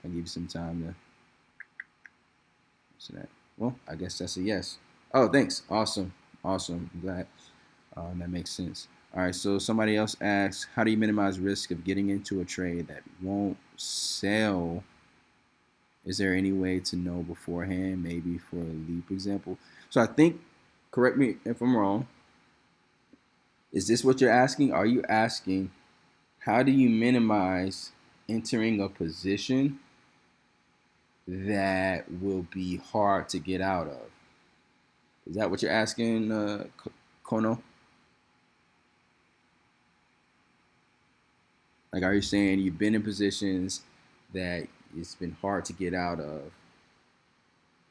I'll give you some time to answer that. Well, I guess that's a yes. Oh, thanks. Awesome. I'm glad that makes sense. All right, so somebody else asks, how do you minimize risk of getting into a trade that won't sell? Is there any way to know beforehand, maybe for a leap example? So I think, correct me if I'm wrong, is this what you're asking? Are you asking, how do you minimize entering a position that will be hard to get out of? Is that what you're asking, Kono? Like, are you saying you've been in positions that it's been hard to get out of,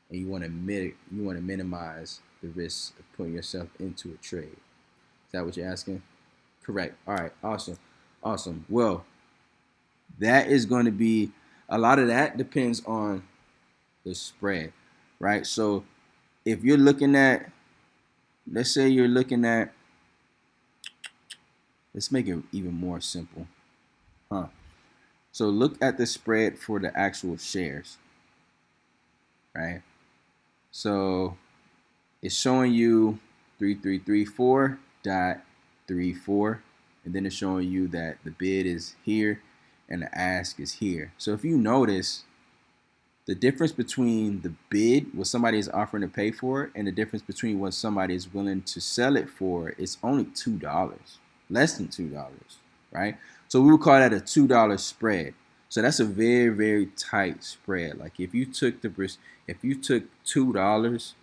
and you want to minimize the risk of putting yourself into a trade? Is that what you're asking? Correct. All right. Awesome. Well, that is going to be a lot of that depends on the spread, right? So if you're looking at, let's say you're looking at, let's make it even more simple, huh? So look at the spread for the actual shares, right? So it's showing you 3334.34, and then it's showing you that the bid is here and the ask is here. So if you notice, the difference between the bid, what somebody is offering to pay for it, and the difference between what somebody is willing to sell it for, is only $2, less than $2, right? So we would call that a $2 spread. So that's a very, very tight spread. Like if you took $2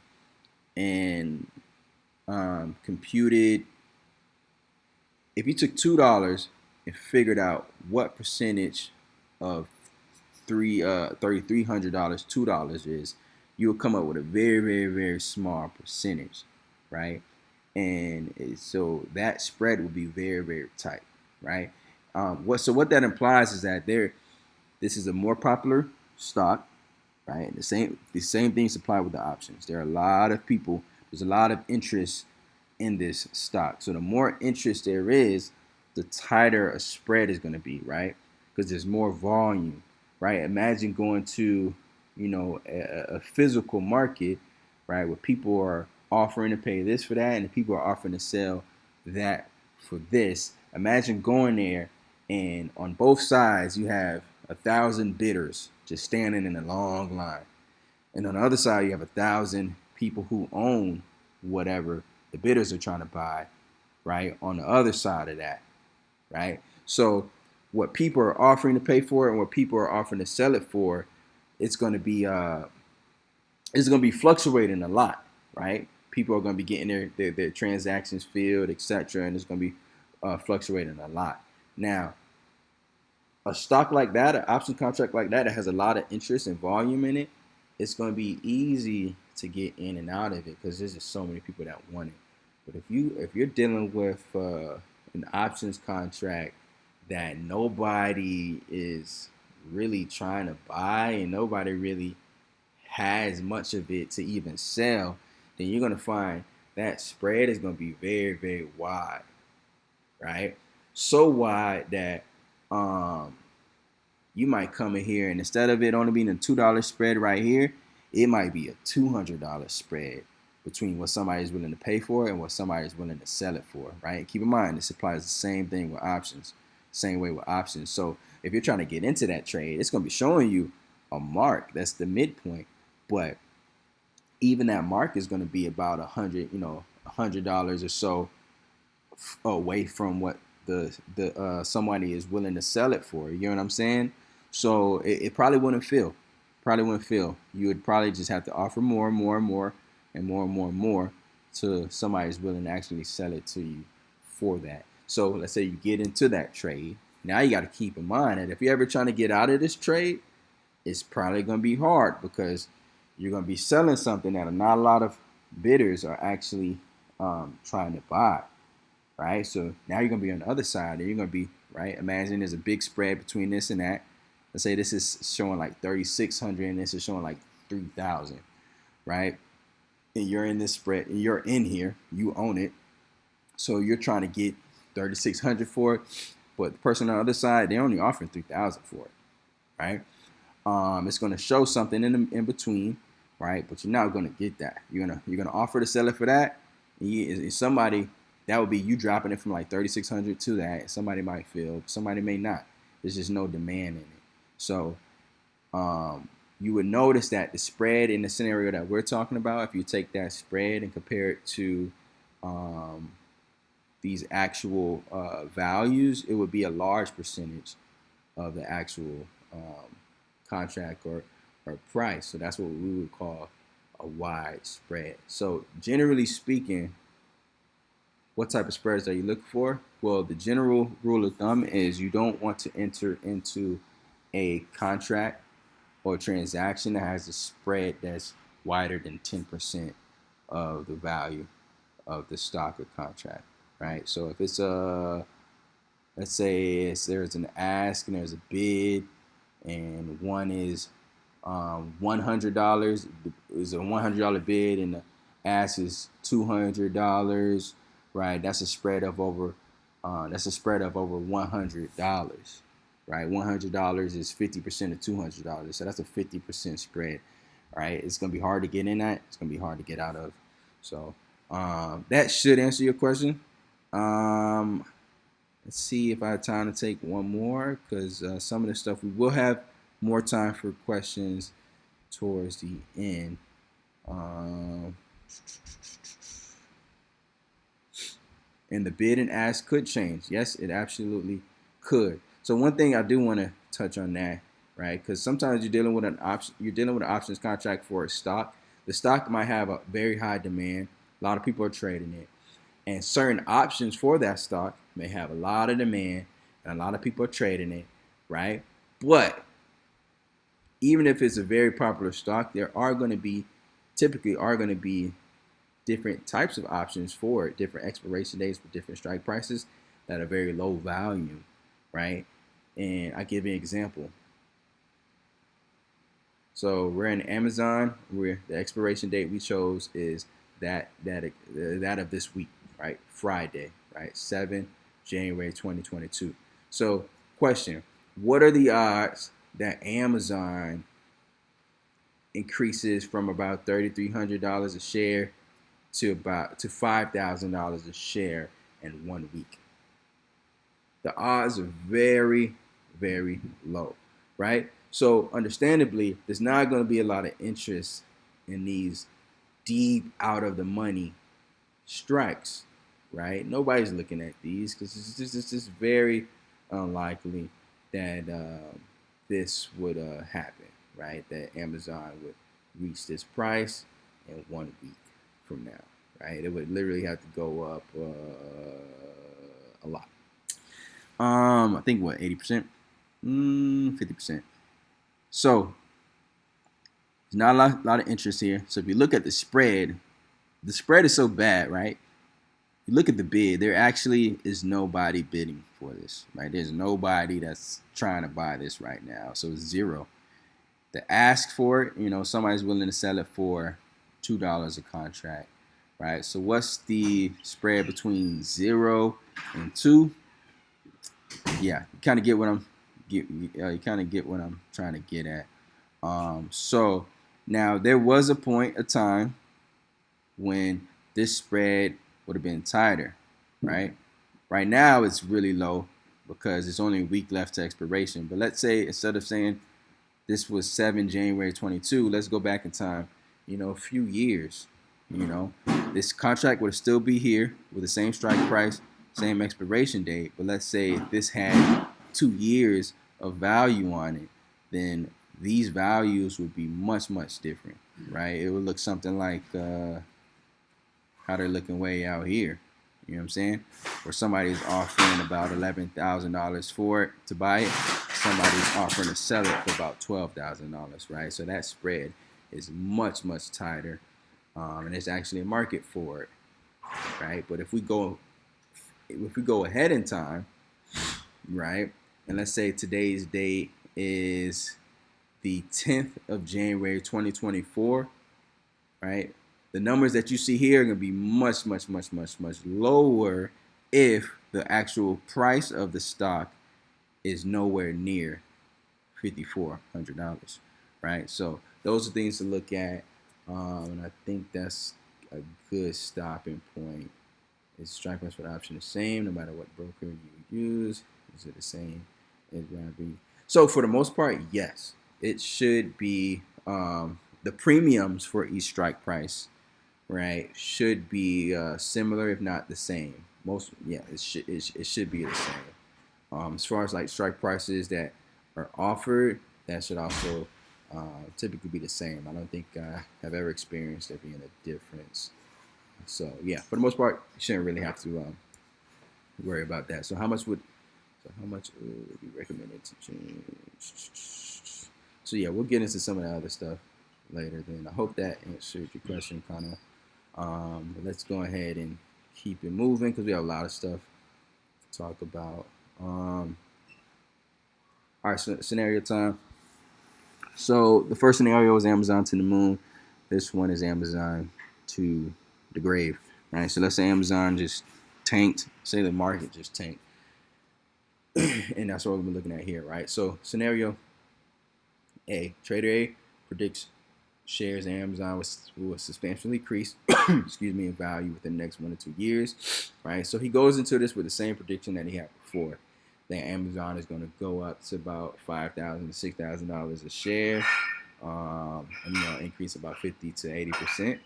and computed, if you took $2 and figured out what percentage of $3,300 $2 is, you will come up with a very, very, very small percentage, right? And so that spread will be very, very tight, right? What that implies is that this is a more popular stock, right? The same things apply with the options. There are a lot of people. There's a lot of interest in this stock. So the more interest there is, the tighter a spread is going to be, right? Because there's more volume, right? Imagine going to, a physical market, right, where people are offering to pay this for that, and people are offering to sell that for this. Imagine going there, and on both sides you have 1,000 bidders just standing in a long line, and on the other side you have 1,000 people who own whatever the bidders are trying to buy, right, on the other side of that, right? So what people are offering to pay for it and what people are offering to sell it for, it's going to be fluctuating a lot, right? People are going to be getting their transactions filled, etc., and it's going to be fluctuating a lot. Now, a stock like that, an option contract like that has a lot of interest and volume in it, it's going to be easy to get in and out of it because there's just so many people that want it. But if you're dealing with an options contract that nobody is really trying to buy and nobody really has much of it to even sell, then you're going to find that spread is going to be very, very wide, right? So wide that um, you might come in here and instead of it only being a $2 spread right here, it might be a $200 spread between what somebody is willing to pay for and what somebody is willing to sell it for, right? Keep in mind, this applies the same thing with options, same way with options. So if you're trying to get into that trade, it's going to be showing you a mark that's the midpoint, but even that mark is going to be about $100 or so away from what the somebody is willing to sell it for. You know what I'm saying? So it probably wouldn't feel. Probably wouldn't feel. You would probably just have to offer more and more and more and more and more and more to somebody who's willing to actually sell it to you for that. So let's say you get into that trade. Now you got to keep in mind that if you're ever trying to get out of this trade, it's probably going to be hard because you're going to be selling something that not a lot of bidders are actually trying to buy, right? So now you're going to be on the other side, and you're going to be, right? Imagine there's a big spread between this and that. Let's say this is showing like 3,600 and this is showing like 3,000, right? And you're in this spread, and you're in here, you own it. So you're trying to get 3,600 for it, but the person on the other side, they're only offering 3,000 for it, right? It's going to show something in between, right? But you're not going to get that. You're gonna offer to sell it for that. And somebody that would be you dropping it from like 3,600 to that. Somebody might feel, somebody may not. There's just no demand in it. So you would notice that the spread in the scenario that we're talking about, if you take that spread and compare it to these actual values, it would be a large percentage of the actual contract or price. So that's what we would call a wide spread. So generally speaking, what type of spreads are you looking for? Well, the general rule of thumb is you don't want to enter into a contract or transaction that has a spread that's wider than 10% of the value of the stock or contract, right? So if it's let's say there's an ask and there's a bid, and one is $100 is a $100 bid, and the ask is $200, right? That's a spread of over $100, right? $100 is 50% of $200, so that's a 50% spread, right? It's gonna be hard to get in that. It's gonna be hard to get out of. So that should answer your question. Let's see if I have time to take one more, because some of the stuff we will have more time for questions towards the end. And the bid and ask could change. Yes, it absolutely could. So one thing I do want to touch on that, right? Because sometimes you're dealing with an options contract for a stock. The stock might have a very high demand. A lot of people are trading it. And certain options for that stock may have a lot of demand and a lot of people are trading it, right? But even if it's a very popular stock, there are going to be different types of options for it, different expiration dates with different strike prices that are very low value, right? And I give you an example. So we're in Amazon, where the expiration date we chose is that of this week, right? Friday, right? 7 January 2022. So question, what are the odds that Amazon increases from about $3,300 a share to $5,000 a share in 1 week? The odds are very, very low, right? So understandably, there's not going to be a lot of interest in these deep out of the money strikes, right? Nobody's looking at these because it's just very unlikely that this would happen, right? That Amazon would reach this price in 1 week from now, right? It would literally have to go up a lot. I think what, 80%, 50%. So there's not a lot of interest here. So if you look at the spread is so bad, right? You look at the bid, there actually is nobody bidding for this, right? There's nobody that's trying to buy this right now, so it's zero. The ask for it, somebody's willing to sell it for $2 a contract, right? So what's the spread between 0 and 2? Yeah, you kind of get what I'm trying to get at. So now there was a point of time when this spread would have been tighter, right? Right now it's really low because it's only a week left to expiration. But let's say instead of saying this was 7 January 22, let's go back in time, a few years. This contract would still be here with the same strike price, same expiration date. But let's say if this had 2 years of value on it, then these values would be much, much different, right? It would look something like how they're looking way out here. You know what I'm saying? Where somebody's offering about $11,000 for it to buy it. Somebody's offering to sell it for about $12,000, right? So that spread is much, much tighter. And there's actually a market for it, right? But if we go ahead in time, right? And let's say today's date is the 10th of January 2024, right? The numbers that you see here are going to be much, much, much, much, much lower if the actual price of the stock is nowhere near $5,400, right? So those are things to look at, and I think that's a good stopping point. Is strike price for the option the same no matter what broker you use? Is it the same? So for the most part, yes, it should be. The premiums for each strike price, right, should be similar, if not the same. It should be the same. As far as like strike prices that are offered, that should also typically be the same. I don't think I have ever experienced there being a difference. So yeah, for the most part, you shouldn't really have to worry about that. So how much would be recommended to change? So yeah, we'll get into some of the other stuff later. Then I hope that answered your question, kind of. But let's go ahead and keep it moving because we have a lot of stuff to talk about. All right, so scenario time. So the first scenario is Amazon to the moon. This one is Amazon to the grave, right? So let's say Amazon just tanked. Say the market just tanked. And that's what we're looking at here, right? So scenario A, trader A predicts shares in Amazon will substantially increase, in value within the next 1 to 2 years, right? So he goes into this with the same prediction that he had before, that Amazon is going to go up to about $5,000 to $6,000 a share, and increase about 50 to 80%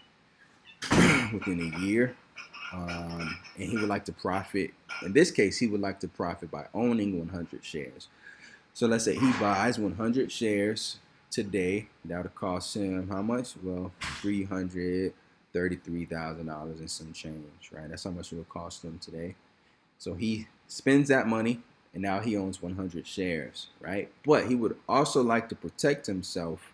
within a year. And he would like to profit. In this case, he would like to profit by owning 100 shares. So let's say he buys 100 shares today. That would cost him how much? Well, $333,000 and some change, right? That's how much it will cost him today. So he spends that money, and now he owns 100 shares, right? But he would also like to protect himself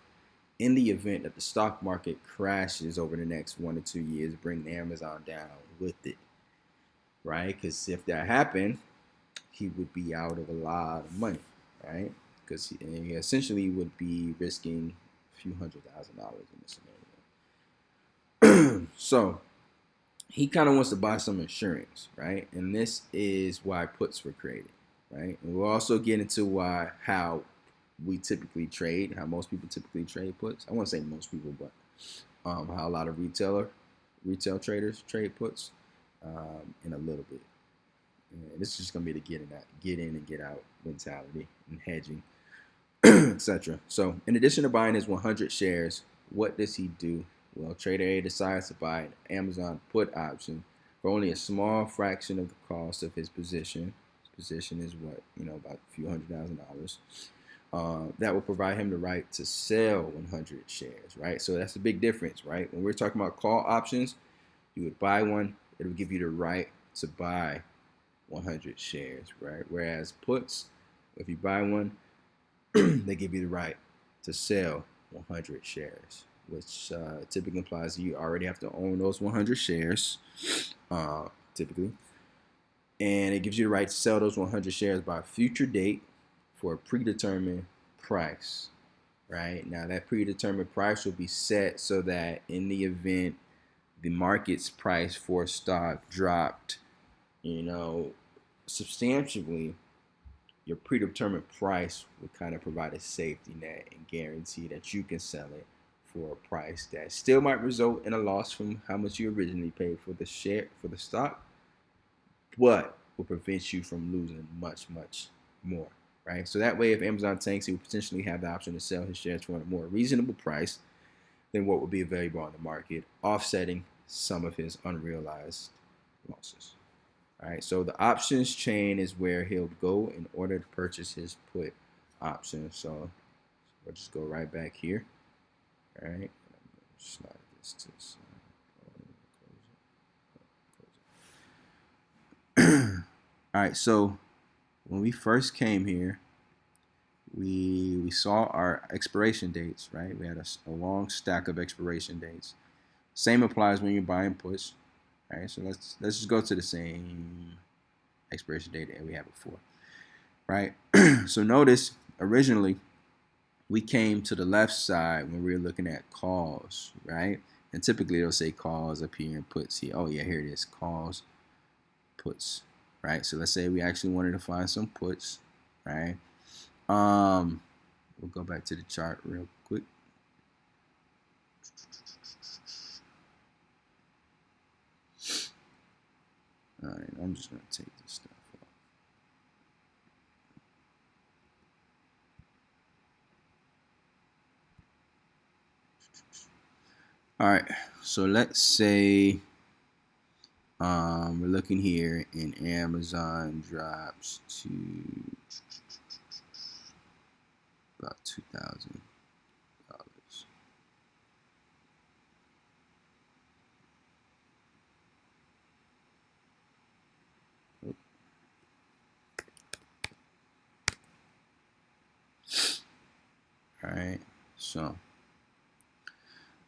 in the event that the stock market crashes over the next 1 to 2 years, bring Amazon down with it, right? Because if that happened, he would be out of a lot of money, right? Because he essentially would be risking a few $100,000 in this scenario. So he kind of wants to buy some insurance, right? And this is why puts were created, right? And we'll also get into how we typically trade, how most people typically trade puts. I won't say most people, but how a lot of retail traders trade puts in a little bit. And this is just gonna be the get in and get out mentality and hedging, etc. So in addition to buying his 100 shares, what does he do? Well, trader A decides to buy an Amazon put option for only a small fraction of the cost of his position. His position is what, about a few $100,000. That will provide him the right to sell 100 shares, right? So that's a big difference, right? When we're talking about call options, you would buy one, it will give you the right to buy 100 shares, right? Whereas puts, if you buy one, they give you the right to sell 100 shares, which typically implies you already have to own those 100 shares, typically. And it gives you the right to sell those 100 shares by a future date for a predetermined price. Right now, that predetermined price will be set so that in the event the market's price for a stock dropped, substantially, your predetermined price would kind of provide a safety net and guarantee that you can sell it for a price that still might result in a loss from how much you originally paid for the share for the stock, but will prevent you from losing much, much more. Right? So that way, if Amazon tanks, he would potentially have the option to sell his shares for a more reasonable price than what would be available on the market, offsetting some of his unrealized losses. All right, so the options chain is where he'll go in order to purchase his put option. So we'll just go right back here. All right, slide this to the side. All right, so when we first came here, we saw our expiration dates, right? We had a long stack of expiration dates. Same applies when you're buying puts. All right, so let's just go to the same expiration date that we had before, right? So notice originally we came to the left side when we were looking at calls, right? And typically they'll say calls up here and puts here. Oh yeah, here it is, calls, puts, right? So let's say we actually wanted to find some puts, right? We'll go back to the chart real quick. All right, I'm just gonna take this stuff off. All right, so let's say we're looking here and Amazon drops to about $2,000.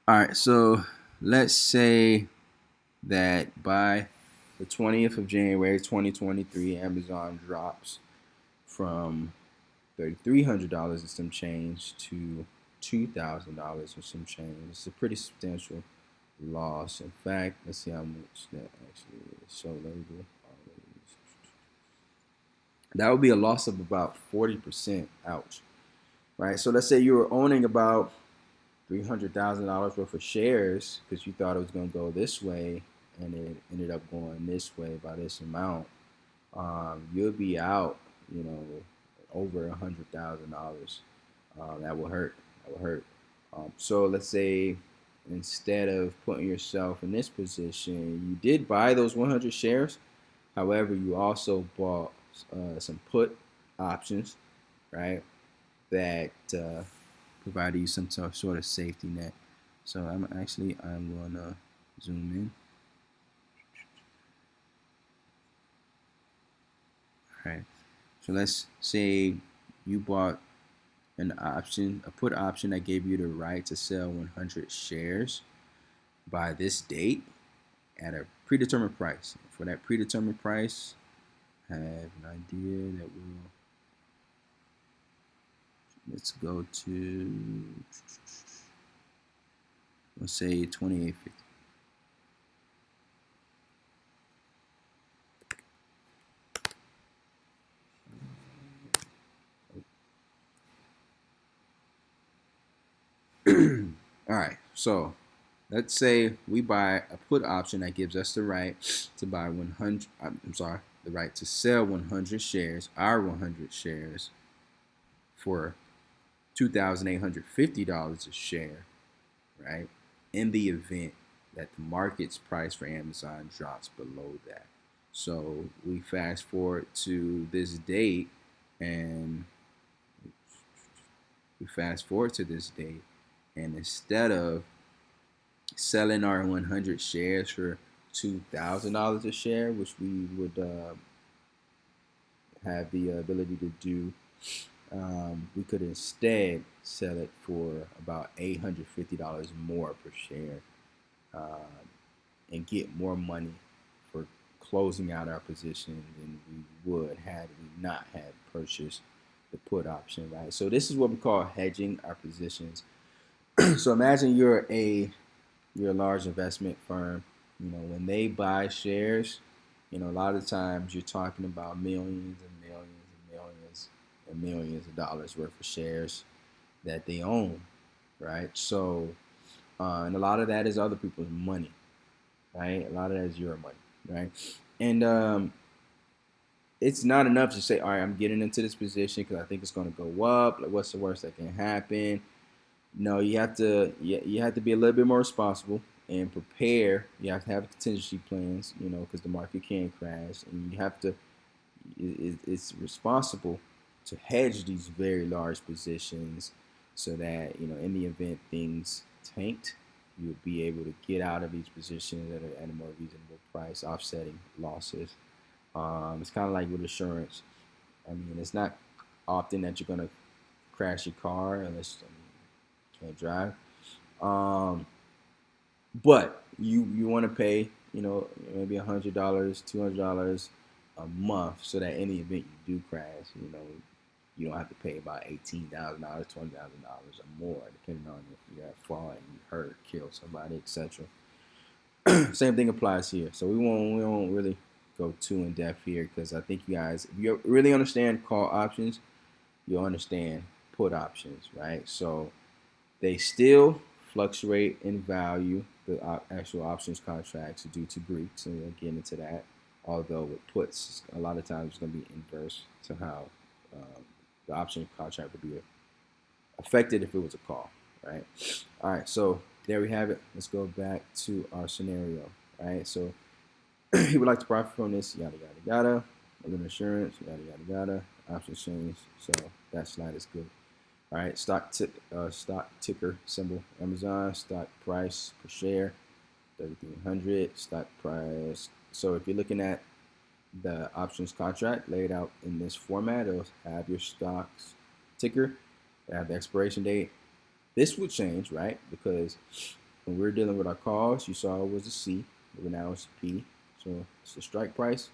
All right, so let's say that by the 20th of January 2023, Amazon drops from $3,300 and some change to $2,000 or some change. It's a pretty substantial loss. In fact, let's see how much that actually is. So label. That would be a loss of about 40%. Ouch. Right. So let's say you were owning about $300,000 worth of shares because you thought it was going to go this way, and it ended up going this way by this amount. You'll be out, over $100,000. That will hurt. That will hurt. So let's say instead of putting yourself in this position, you did buy those 100 shares. However, you also bought some put options, right? That provide you some sort of safety net. So I'm going to zoom in. All right. So let's say you bought an option, a put option that gave you the right to sell 100 shares by this date at a predetermined price. For that predetermined price, I have an idea that will. Let's go to, let's say 28.50. All right, so let's say we buy a put option that gives us the right to buy 100. The right to sell 100 shares, our 100 shares, for $2,850 a share, right? In the event that the market's price for Amazon drops below that. So we fast forward to this date, and instead of selling our 100 shares for $2,000 a share, which we would have the ability to do, we could instead sell it for about $850 more per share, and get more money for closing out our position than we would had we not had purchased the put option, right? So this is what we call hedging our positions. So imagine you're a large investment firm. When they buy shares, a lot of times you're talking about millions and millions and millions and millions of dollars worth of shares that they own, right? So, and a lot of that is other people's money, right? A lot of that is your money, right? And it's not enough to say, all right, I'm getting into this position because I think it's going to go up. Like, what's the worst that can happen? No, you have to be a little bit more responsible and prepare. You have to have contingency plans, because the market can crash, and you have to. It's responsible to hedge these very large positions, so that in the event things tanked, you'll be able to get out of these positions at a more reasonable price, offsetting losses. It's kind of like with insurance. I mean, it's not often that you're gonna crash your car unless you can't drive. Um, but you want to pay, maybe $100, $200 a month, so that in the event you do crash, you don't have to pay about $18,000, $20,000 or more, depending on if you're at fault and you hurt, kill somebody, etc. Same thing applies here. So we won't really go too in depth here, because I think you guys, if you really understand call options, you'll understand put options, right? So they still fluctuate in value, the actual options contracts, due to Greeks, and we'll get into that. Although with puts, a lot of times it's going to be inverse to how the option contract would be affected if it was a call, right? All right, so there we have it. Let's go back to our scenario, right? So he would like to profit from this, yada, yada, yada. Limit insurance, yada, yada, yada. Option change, so that slide is good. All right, stock ticker symbol Amazon, stock price per share 3,300, stock price. So if you're looking at the options contract laid out in this format, it'll have your stocks ticker, have the expiration date. This would change, right? Because when we're dealing with our calls, you saw it was a C, but now it's a P. So it's the strike price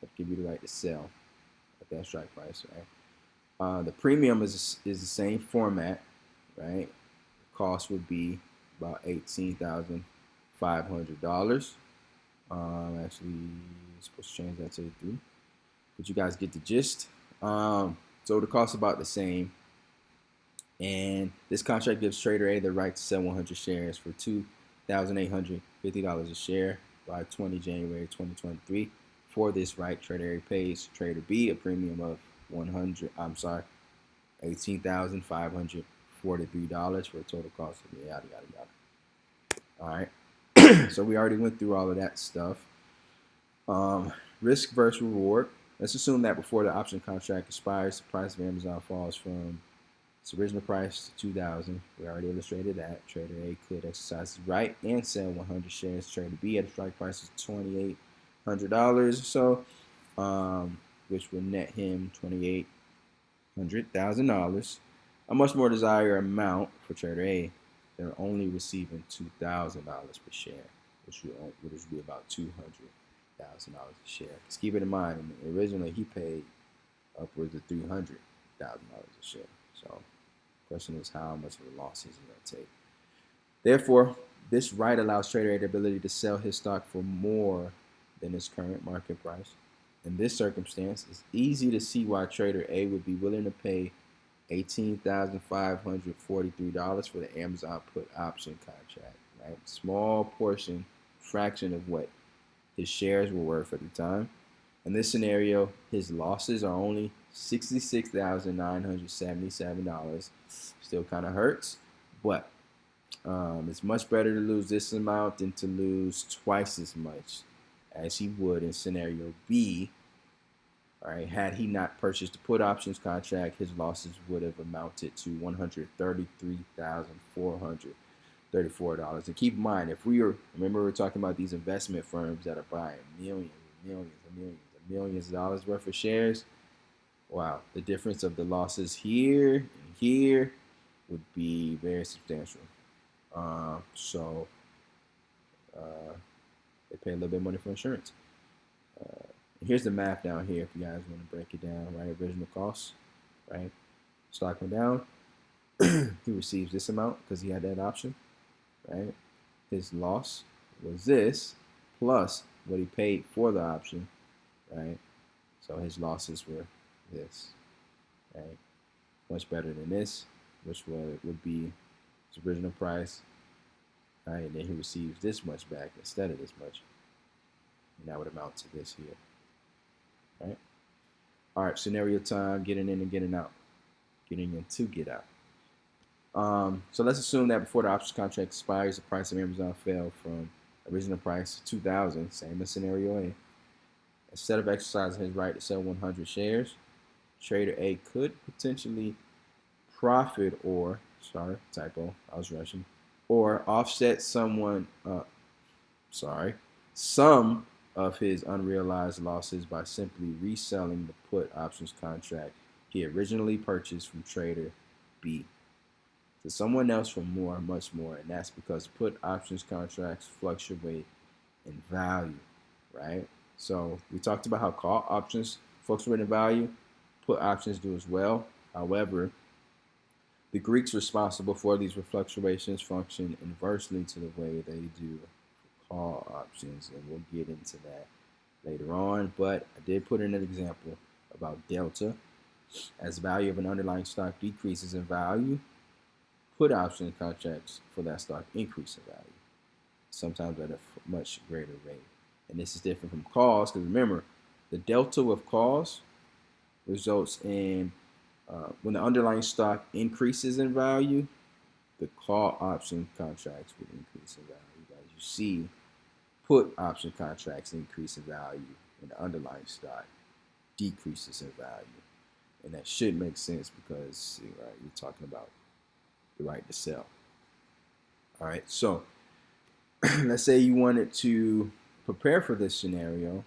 that give you the right to sell at that strike price, right? The premium is the same format, right? Cost would be about $18,500. Actually, supposed to change that to the 3, but you guys get the gist. So the cost is about the same, and this contract gives Trader A the right to sell 100 shares for $2,850 a share by 20 January 2023. For this right, Trader A pays Trader B a premium of $18,543 for a total cost of yada yada yada. All right, so we already went through all of that stuff. Risk versus reward. Let's assume that before the option contract expires, the price of Amazon falls from its original price to $2,000. We already illustrated that. Trader A could exercise his right and sell 100 shares. Trader B at a strike price of $2,800 or so, which would net him $2,800,000. A much more desired amount for Trader A. They're only receiving $2,000 per share, which would be about $200,000 a share. Just keep it in mind, originally he paid upwards of $300,000 a share. So the question is, how much of a loss is he going to take? Therefore, this right allows Trader A the ability to sell his stock for more than its current market price. In this circumstance, it's easy to see why Trader A would be willing to pay $18,543 for the Amazon put option contract, right? Small portion, fraction of what his shares were worth at the time. In this scenario, his losses are only $66,977. Still kind of hurts, but it's much better to lose this amount than to lose twice as much as he would in scenario B. All right, had he not purchased the put options contract, his losses would have amounted to $133,434. And keep in mind, remember we're talking about these investment firms that are buying millions and millions and millions and millions of dollars worth of shares. Wow, the difference of the losses here and here would be very substantial. So they pay a little bit of money for insurance. Here's the math down here if you guys want to break it down, right? Original cost, right? Stock went down. He receives this amount because he had that option, right? His loss was this plus what he paid for the option, right? So his losses were this, right? Much better than this, which would be his original price, right? And then he receives this much back instead of this much, and that would amount to this here, right? All right, scenario time, getting in and getting out, getting in to get out. So let's assume that before the options contract expires, the price of Amazon fell from original price 2,000, same as scenario A. Instead of exercising his right to sell 100 shares, trader A could potentially profit or, sorry, typo, I was rushing, or offset some of his unrealized losses by simply reselling the put options contract he originally purchased from trader B to someone else for more, much more, and that's because put options contracts fluctuate in value, right? So we talked about how call options fluctuate in value, put options do as well. However, the Greeks responsible for these fluctuations function inversely to the way they do call options, and we'll get into that later on. But I did put in an example about delta. As the value of an underlying stock decreases in value, put option contracts for that stock increase in value, sometimes at a much greater rate. And this is different from calls because remember, the delta with calls results in when the underlying stock increases in value, the call option contracts would increase in value. As you see, put option contracts increase in value when the underlying stock decreases in value. And that should make sense because right, you're talking about the right to sell. All right, so let's say you wanted to prepare for this scenario,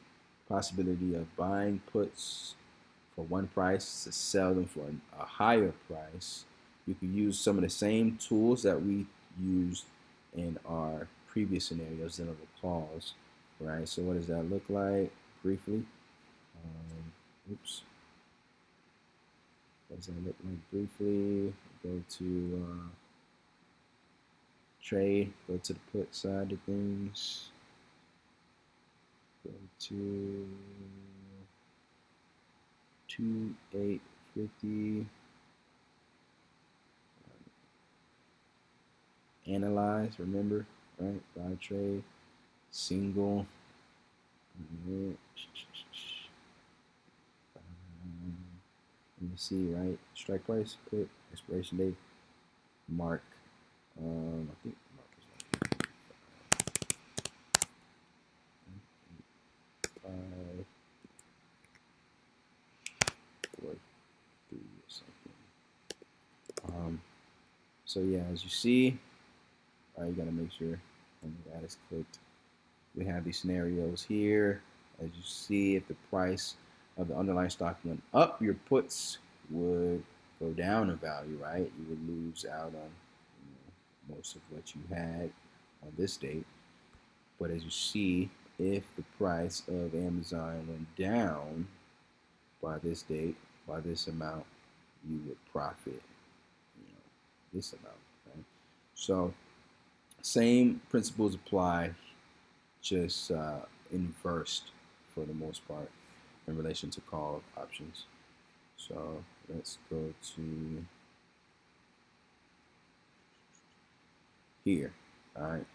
possibility of buying puts for one price to sell them for a higher price. You can use some of the same tools that we used in our previous scenarios dealing with calls, right? So what does that look like briefly? Oops. What does that look like briefly? Go to trade, go to the put side of things, go to 2850, analyze, remember, right? Buy trade, single, let me see, right? Strike price, put, expiration date, mark. I think mark is like 5, 4, 3 or something. So yeah, as you see, you gotta make sure that is clicked. We have these scenarios here. As you see, if the price of the underlying stock went up, your puts would go down in value, right? You would lose out on most of what you had on this date. But as you see, if the price of Amazon went down by this date, by this amount, you would profit, this amount, right? So same principles apply, just inversed for the most part in relation to call options. So let's go to here. All right.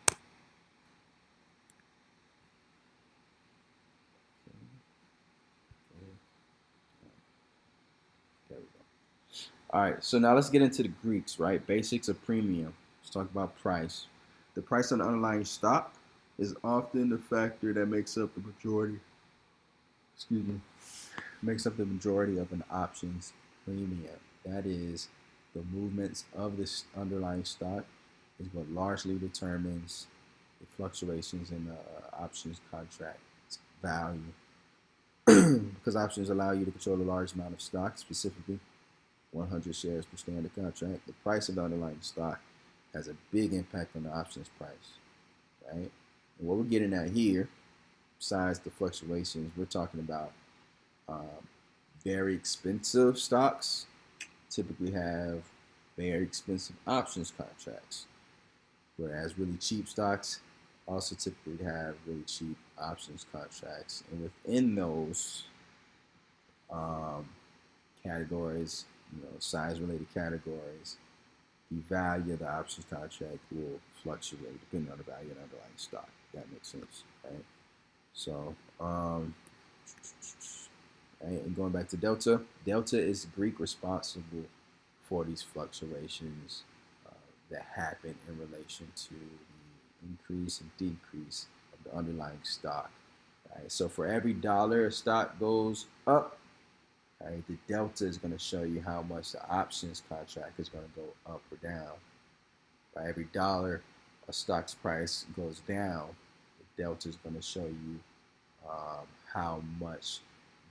There we go. All right. So now let's get into the Greeks, right? Basics of premium. Let's talk about price. The price of the underlying stock is often the factor that makes up the majority. Excuse me. Makes up the majority of an options premium. That is, the movements of this underlying stock is what largely determines the fluctuations in the options contract value. Because options allow you to control a large amount of stock, specifically 100 shares per standard contract. The price of the underlying stock has a big impact on the options price, right? And what we're getting at here besides the fluctuations, we're talking about very expensive stocks typically have very expensive options contracts, whereas really cheap stocks also typically have really cheap options contracts. And within those um, categories, size related categories, the value of the options contract will fluctuate depending on the value of the underlying stock. If that makes sense, right? So, right, and going back to delta, delta is the Greek responsible for these fluctuations that happen in relation to the increase and decrease of the underlying stock. Right? So for every dollar a stock goes up, right, the delta is going to show you how much the options contract is going to go up or down. By every dollar a stock's price goes down, the delta is going to show you how much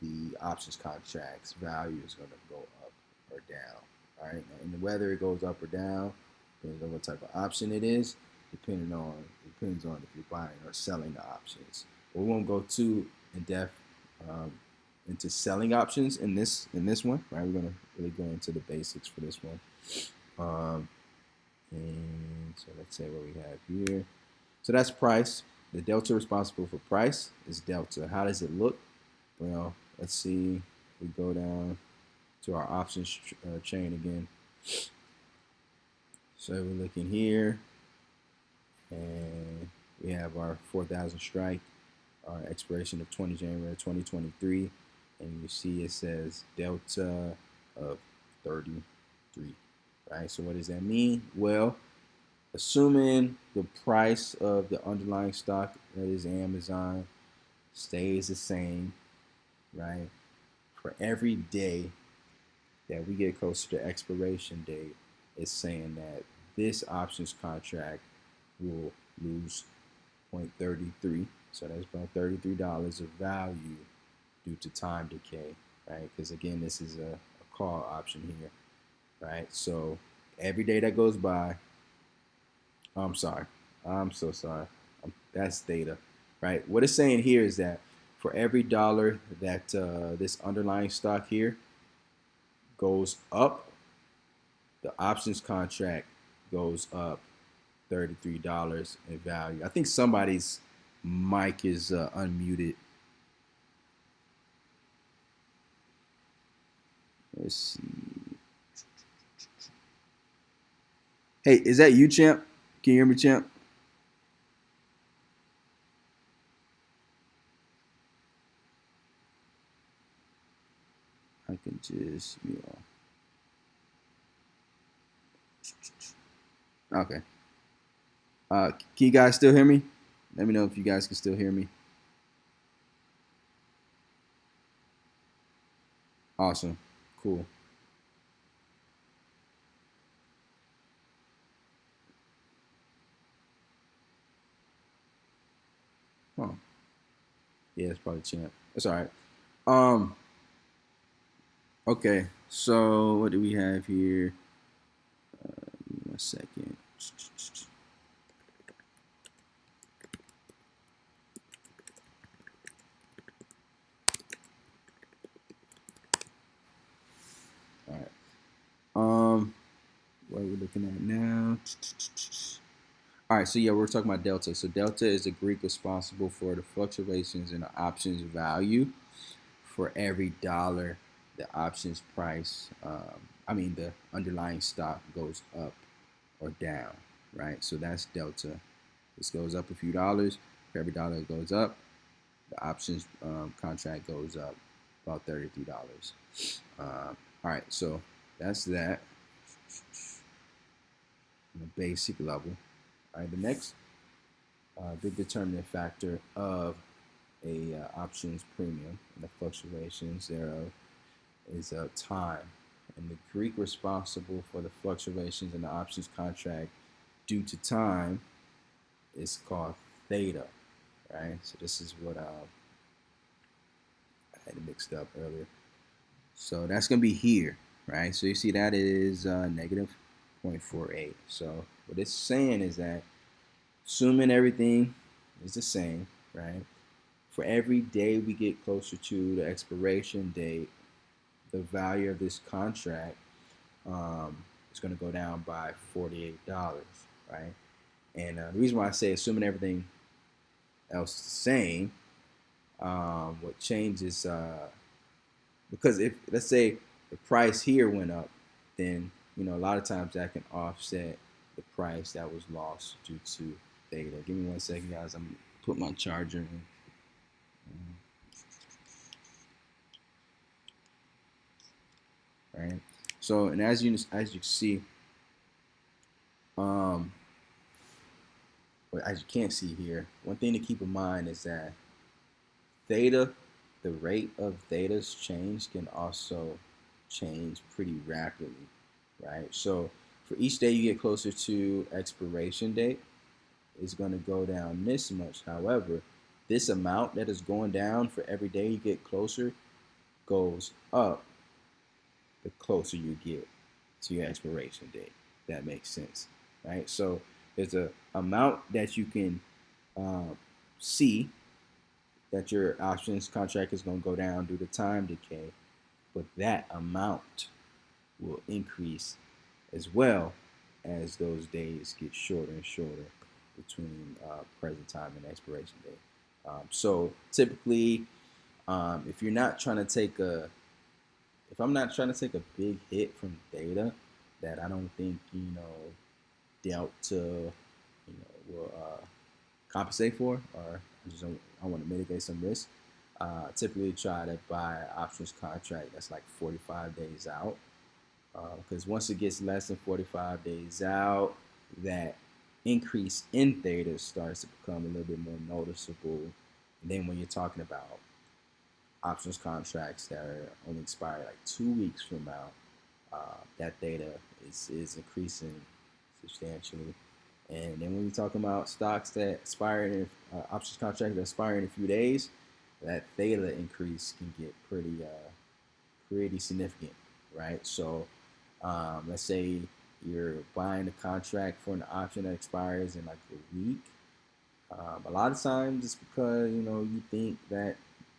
the options contract's value is going to go up or down. All right, and whether it goes up or down depends on what type of option it is. Depends on if you're buying or selling the options. But we won't go too in depth um, into selling options in this one. Right, we're going to really go into the basics for this one. And so let's say what we have here. So that's price. The delta responsible for price is delta. How does it look? Well, let's see. We go down to our options chain again. So we're looking here, and we have our 4,000 strike, our expiration of 20 January 2023, and you see it says delta of 33. Right. So what does that mean? Well, assuming the price of the underlying stock, that is Amazon, stays the same, right? For every day that we get closer to expiration date, it's saying that this options contract will lose 0.33. So that's about $33 of value due to time decay, right? Because again, this is a call option here, right? So every day that goes by, I'm sorry. I'm so sorry. That's data, right? What it's saying here is that for every dollar that this underlying stock here goes up, the options contract goes up $33 in value. I think somebody's mic is unmuted. Let's see. Hey, is that you, champ? Can you hear me, champ? I can just, Okay. Can you guys still hear me? Let me know if you guys can still hear me. Awesome. Cool. Oh, yeah, it's probably champ. That's all right. Um. Okay. So what do we have here? Give me 1 second. All right. What are we looking at now? All right. So yeah, we're talking about delta. So delta is the Greek responsible for the fluctuations in the options value for every dollar the options price. The underlying stock goes up or down, right? So that's delta. This goes up a few dollars. For every dollar it goes up, the options contract goes up about $33. All right, so that's that on a basic level. All right, the next big determinant factor of a options premium and the fluctuations thereof is time. And the Greek responsible for the fluctuations in the options contract due to time is called theta, right? So this is what I had it mixed up earlier. So that's going to be here, right? So you see that is negative 0.48. So what it's saying is that assuming everything is the same, right? For every day we get closer to the expiration date, the value of this contract is going to go down by $48, right? And the reason why I say assuming everything else is the same, what changes, because if, let's say, the price here went up, then, a lot of times that can offset the price that was lost due to theta. Give me 1 second, guys. I'm put my charger in. Right. So, and as you see, um, but as you can't see here, one thing to keep in mind is that theta, the rate of theta's change can also change pretty rapidly, right? So for each day you get closer to expiration date, it's going to go down this much. However, this amount that is going down for every day you get closer goes up the closer you get to your expiration date. That makes sense, right? So there's a amount that you can see that your options contract is going to go down due to time decay, but that amount will increase as well as those days get shorter and shorter between present time and expiration date. So typically, if you're not trying to take a, if I'm not trying to take a big hit from theta that I don't think delta will compensate for, or I want to mitigate some risk. Typically try to buy an options contract that's like 45 days out, because once it gets less than 45 days out, that increase in theta starts to become a little bit more noticeable. And then when you're talking about options contracts that are only expire like 2 weeks from now, that theta is increasing substantially. And then when you're talking about stocks that expire in options contracts that expire in a few days, that theta increase can get pretty significant, right? So let's say you're buying a contract for an option that expires in like a week. A lot of times it's because you think that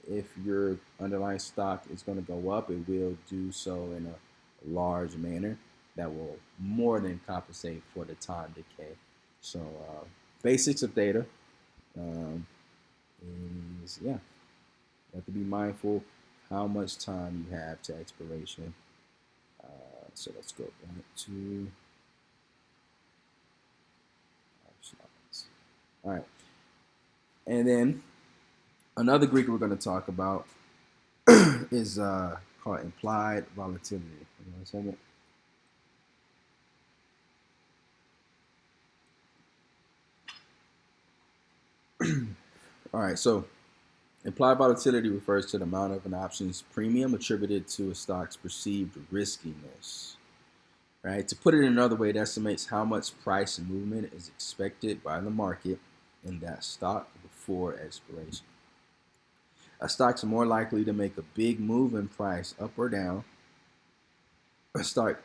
if your underlying stock is going to go up, it will do so in a large manner that will more than compensate for the time decay. So basics of theta is, yeah, you have to be mindful how much time you have to expiration. So let's go back to our slides. All right, and then another Greek we're going to talk about is called implied volatility. All right, so implied volatility refers to the amount of an option's premium attributed to a stock's perceived riskiness. Right? To put it another way, it estimates how much price movement is expected by the market in that stock before expiration. A stock's more likely to make a big move in price up or down. A stock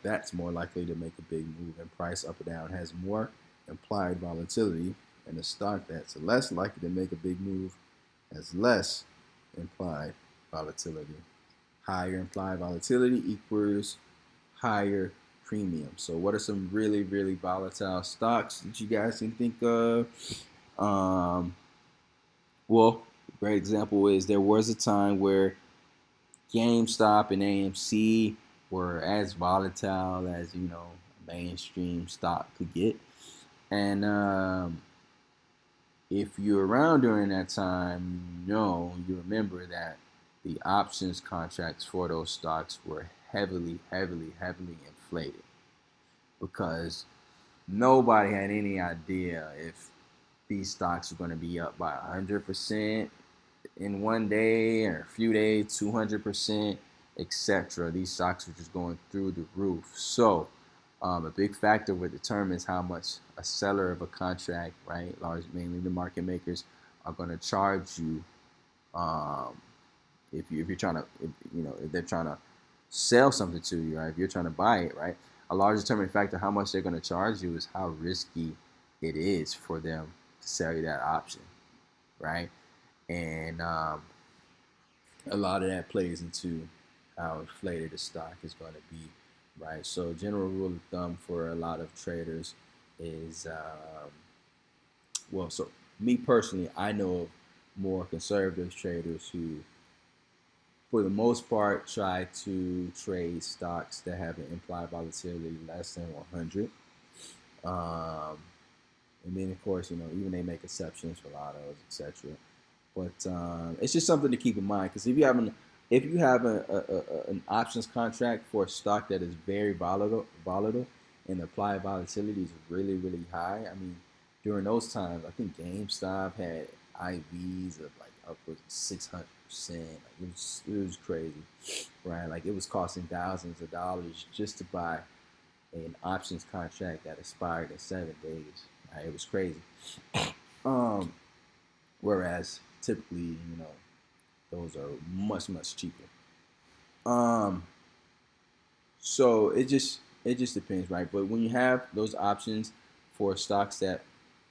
that's more likely to make a big move in price up or down has more implied volatility, and a stock that's less likely to make a big move has less implied volatility. Higher implied volatility equals higher premium. So what are some really, really volatile stocks that you guys can think of? Well, a great example is there was a time where GameStop and AMC were as volatile as mainstream stock could get. And if you're around during that time, you remember that the options contracts for those stocks were heavily inflated, because nobody had any idea if these stocks were going to be up by 100% in one day or a few days, 200%, etc. These stocks were just going through the roof. So a big factor what determines how much a seller of a contract, right, mainly the market makers, are going to charge you. If you're trying to, if they're trying to sell something to you, right? If you're trying to buy it, right? A large determining factor how much they're going to charge you is how risky it is for them to sell you that option, right? and a lot of that plays into how inflated the stock is going to be, right? So, general rule of thumb for a lot of traders is, so me personally, I know of more conservative traders who, for the most part, try to trade stocks that have an implied volatility less than 100. And then, of course, even they make exceptions for lottos, etc. But it's just something to keep in mind, because if you have an options contract for a stock that is very volatile, and the applied volatility is really, really high. I mean, during those times, I think GameStop had IVs of like upwards of 600%. Like it was crazy, right? Like it was costing thousands of dollars just to buy an options contract that expired in 7 days. Right? It was crazy. Um, Whereas typically, those are much, much cheaper. Um, so it just depends, right? But when you have those options for stocks that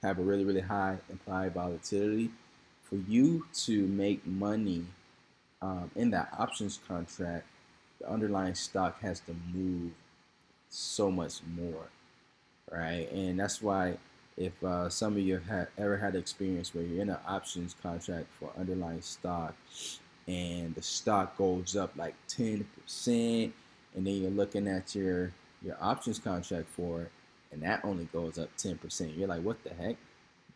have a really, really high implied volatility, for you to make money in that options contract, the underlying stock has to move so much more, right? And that's why if some of you have ever had experience where you're in an options contract for underlying stock and the stock goes up like 10%, and then you're looking at your options contract for it, and that only goes up 10%. You're like, what the heck?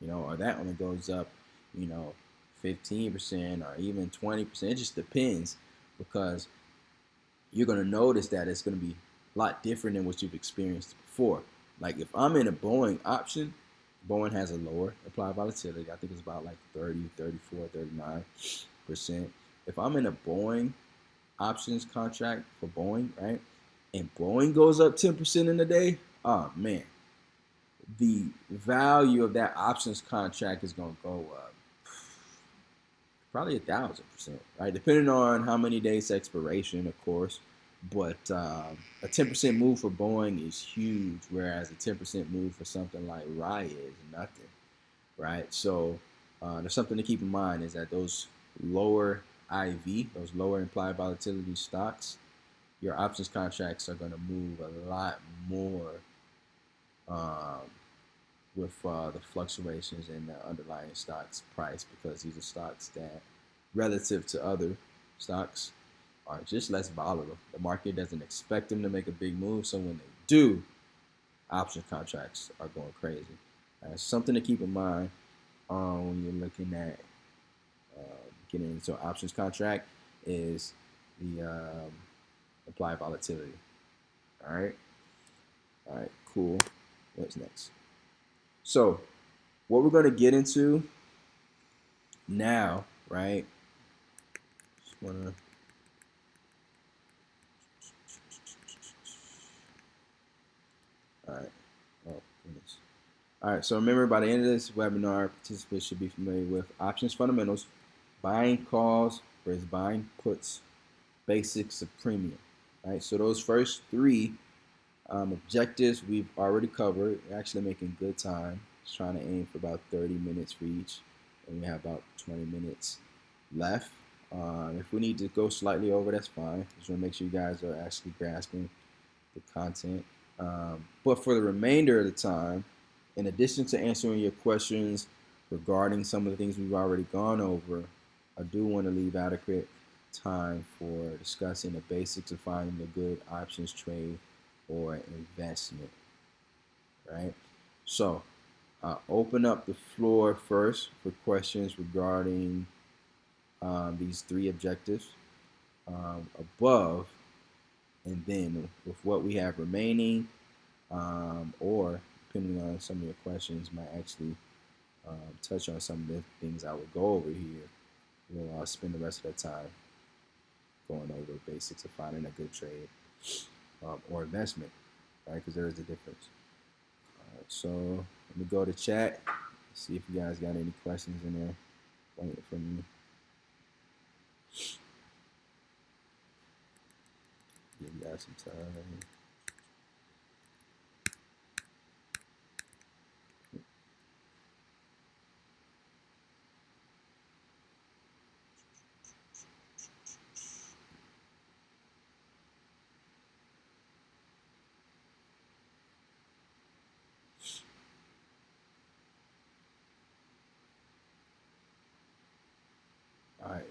Or that only goes up, you know, 15% or even 20%. It just depends, because you're going to notice that it's going to be a lot different than what you've experienced before. Like if I'm in a Boeing option, Boeing has a lower applied volatility. I think it's about like 30, 34, 39%. If I'm in a Boeing options contract for Boeing, right, and Boeing goes up 10% in a day, oh man, the value of that options contract is going to go up probably 1,000%, right? Depending on how many days expiration, of course. But a 10% move for Boeing is huge, whereas a 10% move for something like Riot is nothing, right? So there's something to keep in mind, is that those lower IV, those lower implied volatility stocks, your options contracts are going to move a lot more um, with the fluctuations in the underlying stocks price, because these are stocks that, relative to other stocks, are just less volatile. The market doesn't expect them to make a big move, so when they do, option contracts are going crazy. Something to keep in mind when you're looking at getting into an options contract is the applied volatility. All right, cool. What's next? So, what we're going to get into now, right? Just wanna. All right. Oh goodness. All right. So remember, by the end of this webinar, participants should be familiar with options fundamentals, buying calls versus buying puts, basics of premium. All right. So those first three objectives we've already covered. We're actually making good time. Just trying to aim for about 30 minutes for each, and we have about 20 minutes left. If we need to go slightly over, that's fine. Just want to make sure you guys are actually grasping the content. But for the remainder of the time, in addition to answering your questions regarding some of the things we've already gone over, I do want to leave adequate time for discussing the basics of finding a good options trade or investment, right? So I'll open up the floor first for questions regarding these three objectives above, and then with what we have remaining, or depending on some of your questions, might actually touch on some of the things I would go over here. We'll spend the rest of the time going over basics of finding a good trade or investment, right? Because there is a difference. All right, so let me go to chat, see if you guys got any questions in there waiting for me. Give you guys some time.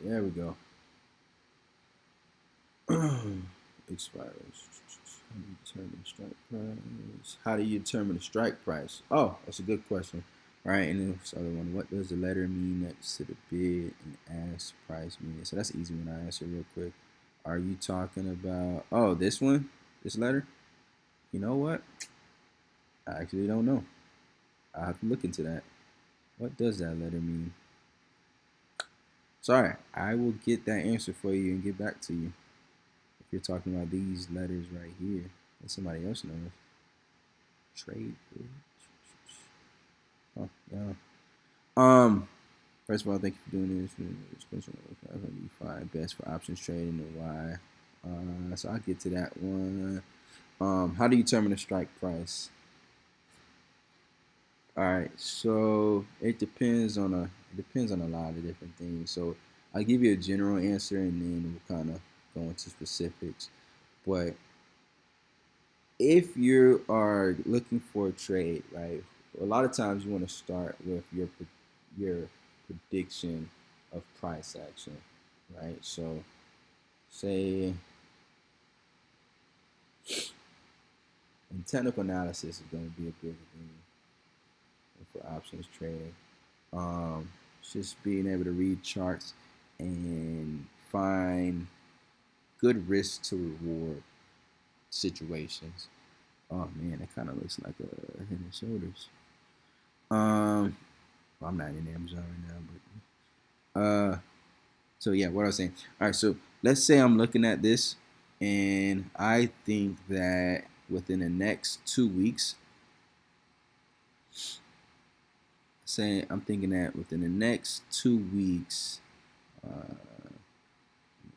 There we go. Expires. How do you determine the strike price? Oh, that's a good question. All right, and then this other one. What does the letter mean next to the bid and ask price mean? So that's an easy one. I answer real quick. Are you talking about? Oh, this one, this letter. You know what? I actually don't know. I have to look into that. What does that letter mean? Sorry, I will get that answer for you and get back to you. If you're talking about these letters right here, and somebody else knows. Trade. Oh, yeah. First of all, thank you for doing this. You find best for options trading and why. So I'll get to that one. How do you determine the strike price? All right, so it depends on a lot of different things. So I'll give you a general answer and then we'll kind of go into specifics. But if you are looking for a trade, right, a lot of times you want to start with your prediction of price action, right? So say and technical analysis is going to be a big thing for options trading. Just being able to read charts and find good risk to reward situations. Oh man, that kind of looks like a Head and Shoulders. Well, I'm not in Amazon right now, but so yeah, what I was saying. All right, so let's say I'm looking at this, and I think that within the next 2 weeks, say I'm thinking that within the next 2 weeks,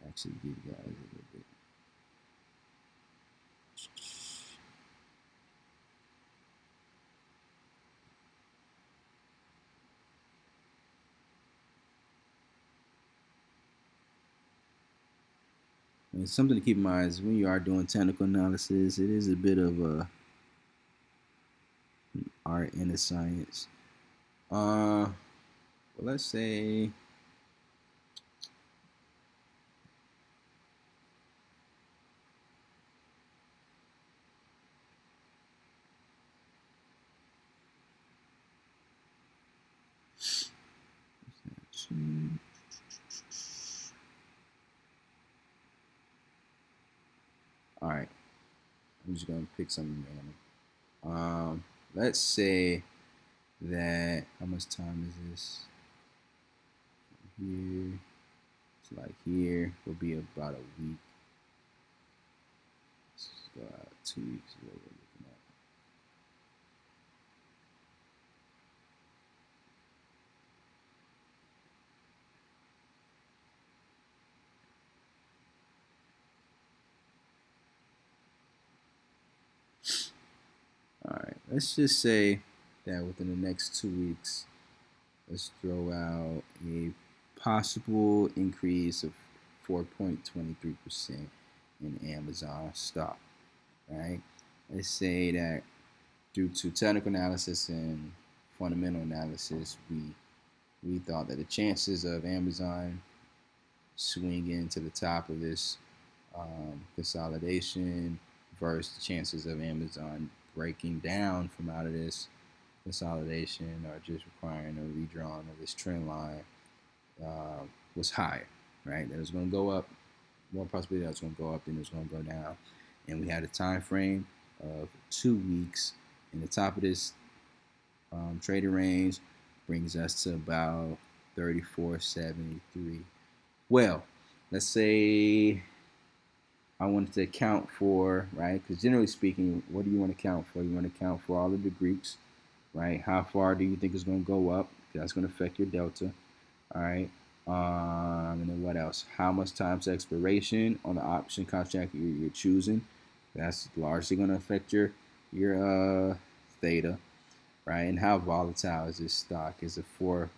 actually give you guys a little bit. And something to keep in mind is when you are doing technical analysis, it is a bit of a art and a science. Well, let's say all right, I'm just gonna pick something random. Let's say that how much time is this? Here to like here will be about a week. Let's go out 2 weeks. What we're looking at. All right, let's just say that within the next 2 weeks, let's throw out a possible increase of 4.23% in Amazon stock, right? Let's say that due to technical analysis and fundamental analysis, we thought that the chances of Amazon swinging to the top of this consolidation versus the chances of Amazon breaking down from out of this consolidation or just requiring a redrawing of this trend line was higher, right? That it was going to go up, more possibility that it was going to go up than it was going to go down. And we had a time frame of 2 weeks, and the top of this trading range brings us to about 34.73. Well, let's say I wanted to account for, right? Because generally speaking, what do you want to account for? You want to account for all of the Greeks, right? How far do you think it's going to go up? That's going to affect your delta, all right? And then what else? How much times expiration on the option contract you're choosing? That's largely going to affect your theta, right? And how volatile is this stock? Is a 4%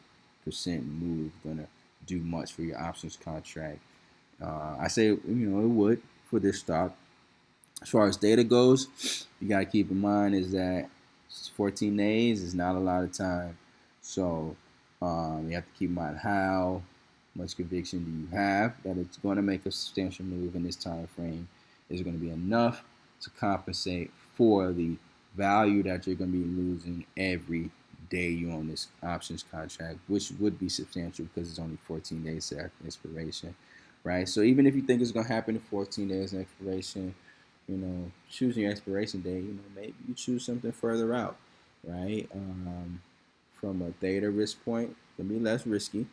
move going to do much for your options contract? I say it would for this stock. As far as data goes, you got to keep in mind is that 14 days is not a lot of time. So you have to keep in mind how much conviction do you have that it's going to make a substantial move in this time frame? Is it going to be enough to compensate for the value that you're going to be losing every day you own this options contract, which would be substantial because it's only 14 days after expiration, right? So even if you think it's going to happen in 14 days of expiration, choosing your expiration date, maybe you choose something further out, right? From a theta risk point, it can be less risky.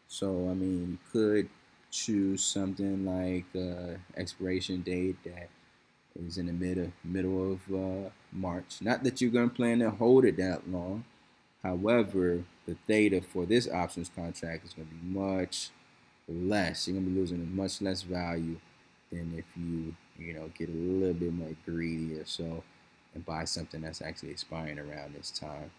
So, I mean, you could choose something like expiration date that is in the middle of March. Not that you're going to plan to hold it that long. However, the theta for this options contract is going to be much less. You're going to be losing much less value than if you get a little bit more greedy or so and buy something that's actually expiring around this time.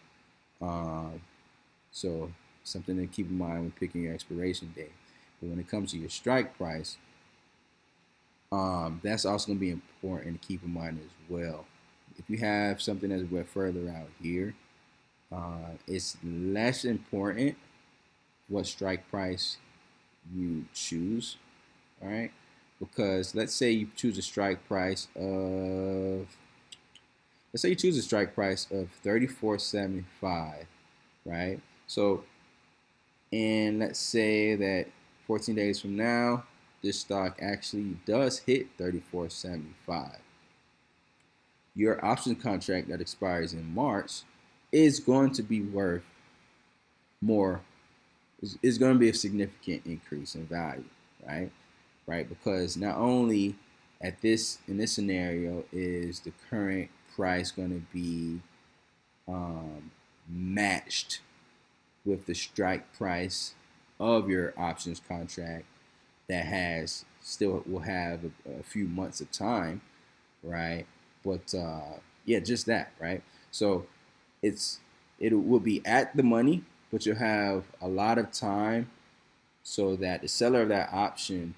So something to keep in mind when picking your expiration date. But when it comes to your strike price, that's also going to be important to keep in mind as well. If you have something that's way further out here, it's less important what strike price you choose, all right? Because let's say you choose a strike price of, let's say you choose a strike price of $34.75, right? So, and let's say that 14 days from now, this stock actually does hit $34.75. Your option contract that expires in March is going to be worth more, is going to be a significant increase in value, right? Right, because not only in this scenario is the current price going to be matched with the strike price of your options contract that will have a few months of time, right? But yeah, just that, right? So it will be at the money, but you'll have a lot of time so that the seller of that option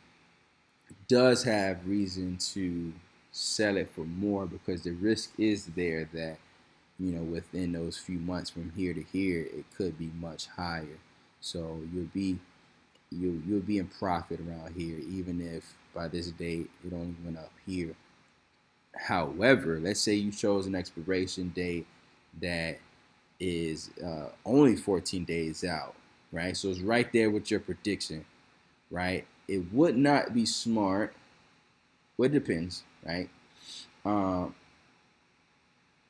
does have reason to sell it for more, because the risk is there that within those few months from here to here it could be much higher. So you'll be in profit around here even if by this date it only went up here. However, let's say you chose an expiration date that is only 14 days out, right? So it's right there with your prediction, right? It would not be smart. Well, it depends, right?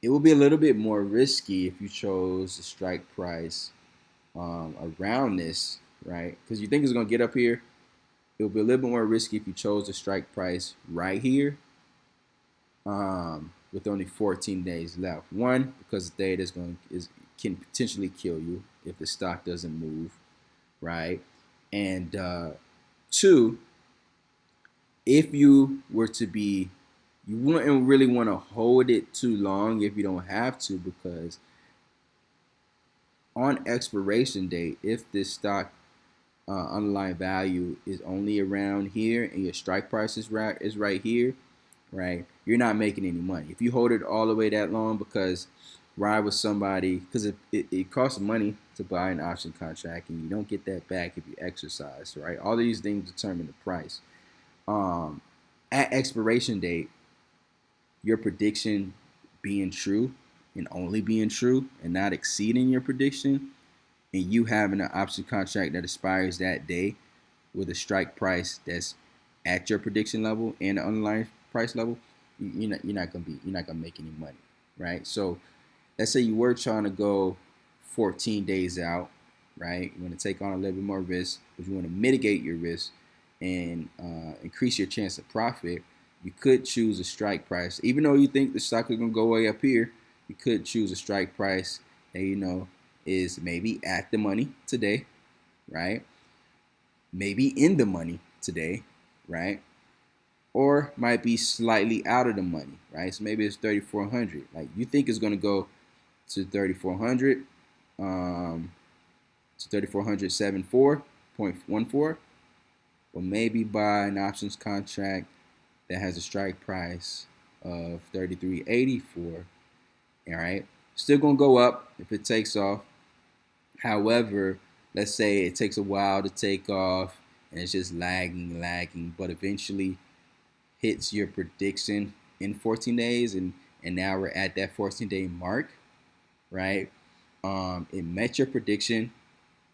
It would be a little bit more risky if you chose the strike price around this, right? Because you think it's going to get up here. It would be a little bit more risky if you chose the strike price right here with only 14 days left. One, because the data can potentially kill you if the stock doesn't move, right? And two, if you were to be, you wouldn't really want to hold it too long if you don't have to, because on expiration date, if this stock underlying value is only around here and your strike price is right here, right, you're not making any money. If you hold it all the way that long, because ride with somebody, because it costs money to buy an option contract and you don't get that back if you exercise, right? All these things determine the price. At expiration date, your prediction being true and only being true and not exceeding your prediction, and you having an option contract that expires that day with a strike price that's at your prediction level and the underlying price level, you're not gonna make any money, right? So let's say you were trying to go 14 days out, right? You want to take on a little bit more risk, but you want to mitigate your risk and increase your chance of profit. You could choose a strike price, even though you think the stock is gonna go way up here. You could choose a strike price that is maybe at the money today, right? Maybe in the money today, right? Or might be slightly out of the money, right? So maybe it's 3,400. Like you think it's gonna go to 3,400, to 3,474.14. Well, maybe buy an options contract that has a strike price of 33.84. All right, still gonna go up if it takes off. However, let's say it takes a while to take off and it's just lagging, but eventually hits your prediction in 14 days, and now we're at that 14-day mark, right? It met your prediction,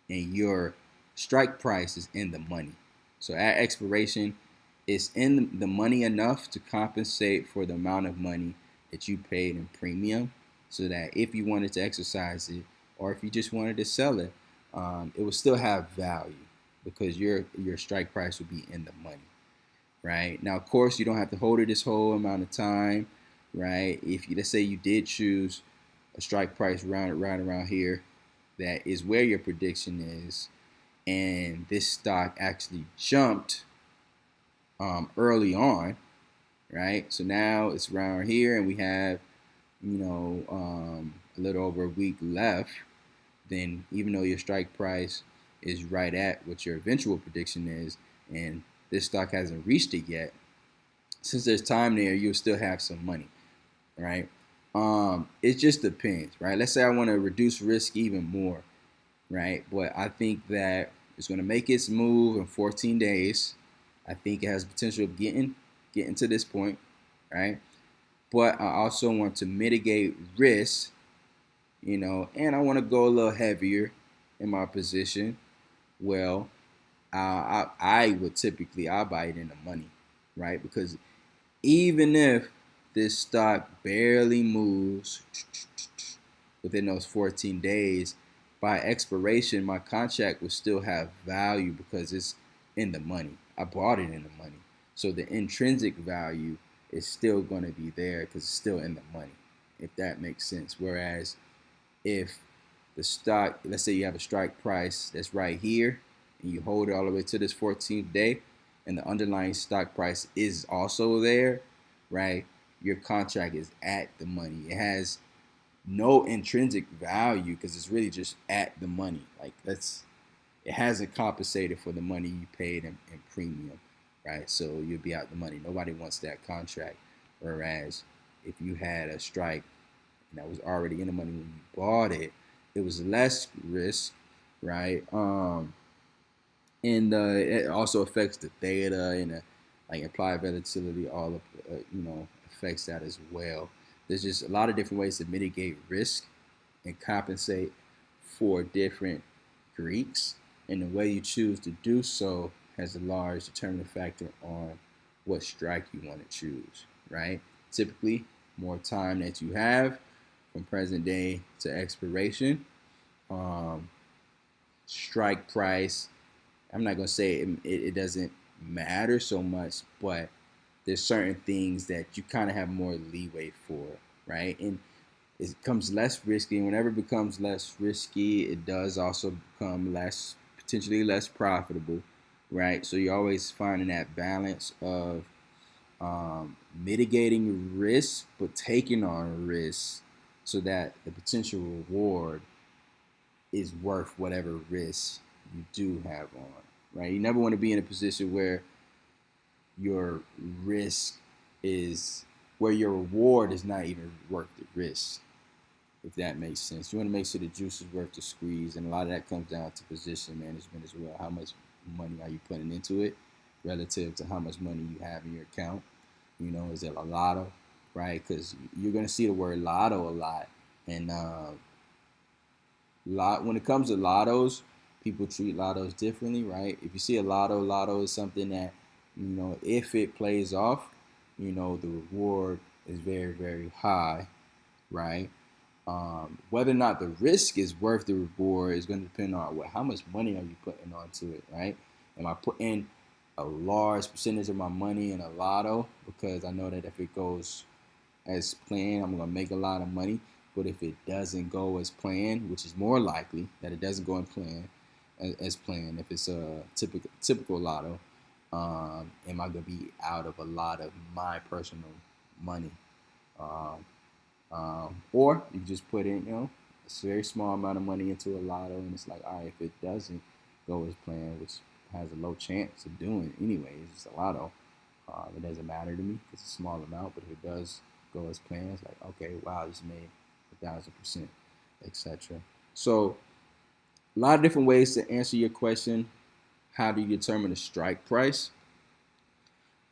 and your strike price is in the money. So at expiration, it's in the money enough to compensate for the amount of money that you paid in premium, so that if you wanted to exercise it, or if you just wanted to sell it, it would still have value because your strike price would be in the money, right? Now, of course, you don't have to hold it this whole amount of time, right? If you, let's say you did choose a strike price right around here, that is where your prediction is, and this stock actually jumped early on, right? So now it's around here, and we have, a little over a week left. Then, even though your strike price is right at what your eventual prediction is, and this stock hasn't reached it yet, since there's time there, you'll still have some money, right? It just depends, right? Let's say I want to reduce risk even more, right? But I think that it's going to make its move in 14 days. I think it has potential of getting to this point, right? But I also want to mitigate risk, and I want to go a little heavier in my position. Well, I would typically I'll buy it in the money, right? Because even if this stock barely moves within those 14 days, by expiration, my contract will still have value because it's in the money. I bought it in the money. So the intrinsic value is still going to be there because it's still in the money, if that makes sense. Whereas if the stock, let's say you have a strike price that's right here, and you hold it all the way to this 14th day, and the underlying stock price is also there, right? Your contract is at the money. It has no intrinsic value because it's really just at the money. Like it hasn't compensated for the money you paid in premium, right? So you'll be out the money. Nobody wants that contract. Whereas if you had a strike and that was already in the money when you bought it, it was less risk, right? And it also affects the theta and like implied volatility. All of affects that as well. There's just a lot of different ways to mitigate risk and compensate for different Greeks, and the way you choose to do so has a large determining factor on what strike you want to choose, right? Typically, more time that you have from present day to expiration, um, strike price. I'm not gonna say it doesn't matter so much, but there's certain things that you kind of have more leeway for, right? And it becomes less risky. And whenever it becomes less risky, it does also become potentially less profitable, right? So you're always finding that balance of mitigating risk, but taking on risk so that the potential reward is worth whatever risk you do have on, right? You never want to be in a position where your risk is where your reward is not even worth the risk, if that makes sense. You want to make sure the juice is worth the squeeze, and a lot of that comes down to position management as well. How much money are you putting into it relative to how much money you have in your account? Is it a lotto, right? Because you're going to see the word lotto a lot. And when it comes to lottos, people treat lottos differently, right? If you see a lotto is something that, if it plays off, the reward is very, very high, right? Whether or not the risk is worth the reward is going to depend on how much money are you putting onto it, right? Am I putting a large percentage of my money in a lotto because I know that if it goes as planned, I'm going to make a lot of money. But if it doesn't go as planned, which is more likely that it doesn't go as planned, if it's a typical lotto, am I going to be out of a lot of my personal money? Or you just put in, a very small amount of money into a lotto, and it's like, all right, if it doesn't go as planned, which has a low chance of doing anyway, it's just a lotto. It doesn't matter to me because it's a small amount, but if it does go as planned, it's like, okay, wow, I just made 1,000%, etc. So a lot of different ways to answer your question. how do you determine the strike price?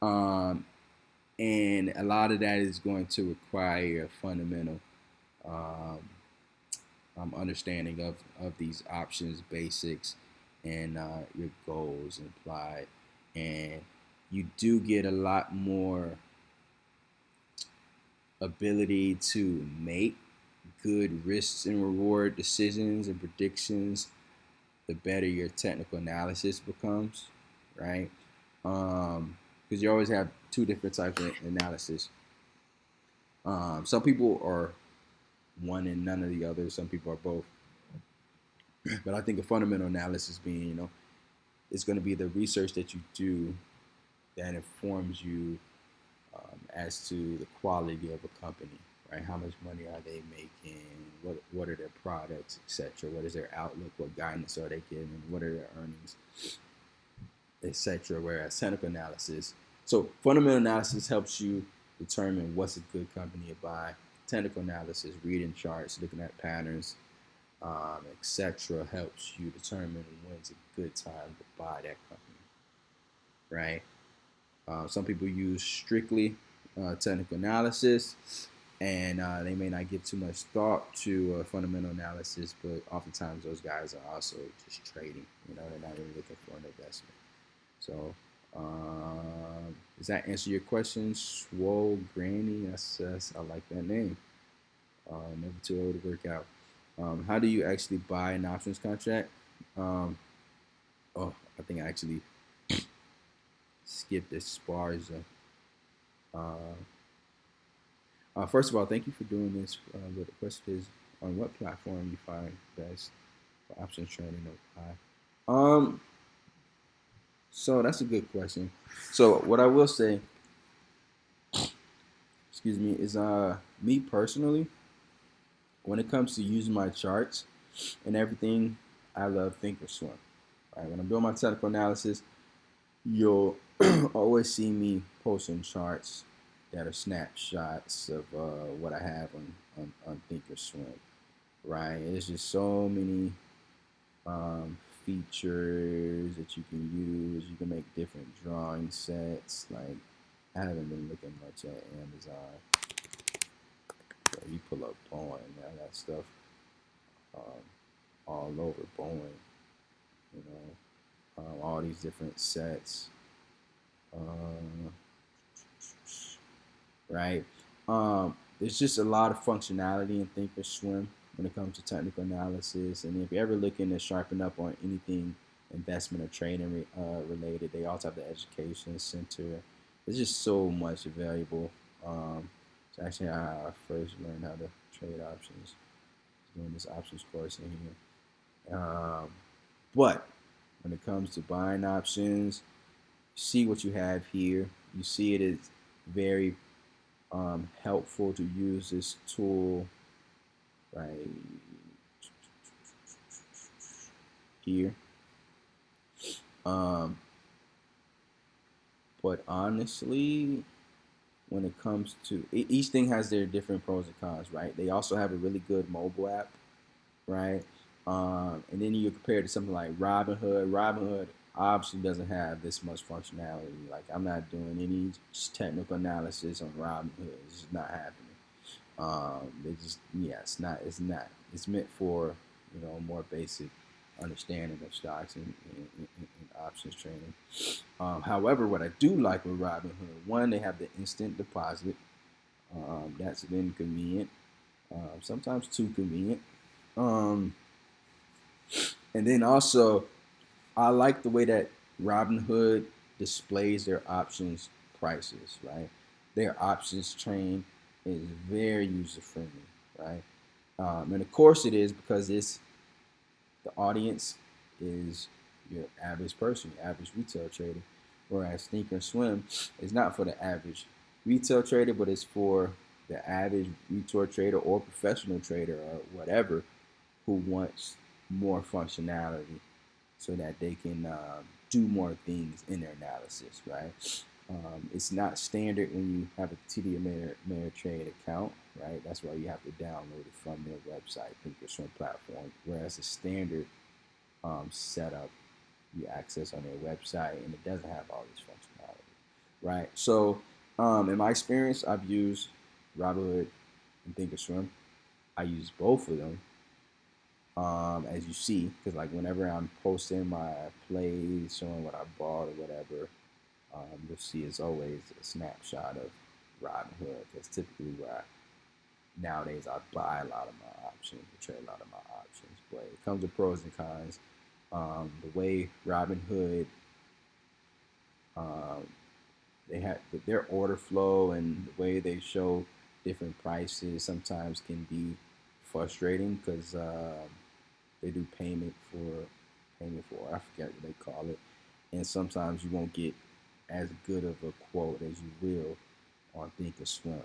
Um, and a lot of that is going to require a fundamental um, understanding of these options basics and your goals implied. And you do get a lot more ability to make good risks and reward decisions and predictions the better your technical analysis becomes, right? Because you always have two different types of analysis. Some people are one and none of the other. Some people are both. But I think a fundamental analysis being, it's going to be the research that you do that informs you as to the quality of a company, right? How much money are they making? What are their products, etc.? What is their outlook? What guidance are they giving? What are their earnings, etc.? Whereas technical analysis, so fundamental analysis helps you determine what's a good company to buy. Technical analysis, reading charts, looking at patterns, etc., helps you determine when's a good time to buy that company, right? Some people use strictly technical analysis, and they may not give too much thought to fundamental analysis, but oftentimes those guys are also just trading. They're not really looking for an investment. So, does that answer your question? Swole Granny, I like that name. Never too old to work out. How do you actually buy an options contract? I think I actually skipped as far as first of all, thank you for doing this. But the question is, on what platform you find best for options trading or buy? So that's a good question. So what I will say, excuse me, is me personally, when it comes to using my charts and everything, I love Thinkorswim. Right? When I'm doing my technical analysis, you'll always see me posting charts that are snapshots of what I have on Thinkorswim. Right? There's just so many features that you can use. You can make different drawing sets. Like, I haven't been looking much at Amazon. So you pull up Boeing, I got stuff all over Boeing. All these different sets. Right? There's just a lot of functionality in Thinkorswim when it comes to technical analysis. And if you're ever looking to sharpen up on anything investment or trading related, they also have the education center. There's just so much valuable. It's actually how I first learned how to trade options, doing this options course in here. But when it comes to buying options, see what you have here. You see it is very helpful to use this tool right here. But honestly, when it comes to each thing has their different pros and cons, right? They also have a really good mobile app, right? And then you compare it to something like Robinhood. Robinhood obviously doesn't have this much functionality. Like, I'm not doing any technical analysis on Robinhood. It's just not happening. It's not. It's meant for more basic understanding of stocks and options trading. However, what I do like with Robinhood, one, they have the instant deposit. That's been convenient. Sometimes too convenient. And then also, I like the way that Robinhood displays their options prices, right? Their options train is very user friendly, right? And of course it is, because the audience is your average person, your average retail trader. Whereas Thinkorswim is not for the average retail trader, but it's for the average retail trader or professional trader or whatever who wants more functionality so that they can do more things in their analysis, right? It's not standard when you have a TD Ameritrade account, right? That's why you have to download it from their website, Thinkorswim platform. Whereas the standard setup, you access on their website, and it doesn't have all this functionality, right? So, in my experience, I've used Robinhood and Thinkorswim. I use both of them, as you see, because like whenever I'm posting my plays, showing what I bought or whatever, you'll see it's always a snapshot of Robinhood. That's typically where nowadays I buy a lot of my options, trade a lot of my options. But it comes with pros and cons. The way Robinhood, um, they have their order flow and the way they show different prices sometimes can be frustrating because they do payment for I forget what they call it, and sometimes you won't get as good of a quote as you will on Thinkorswim,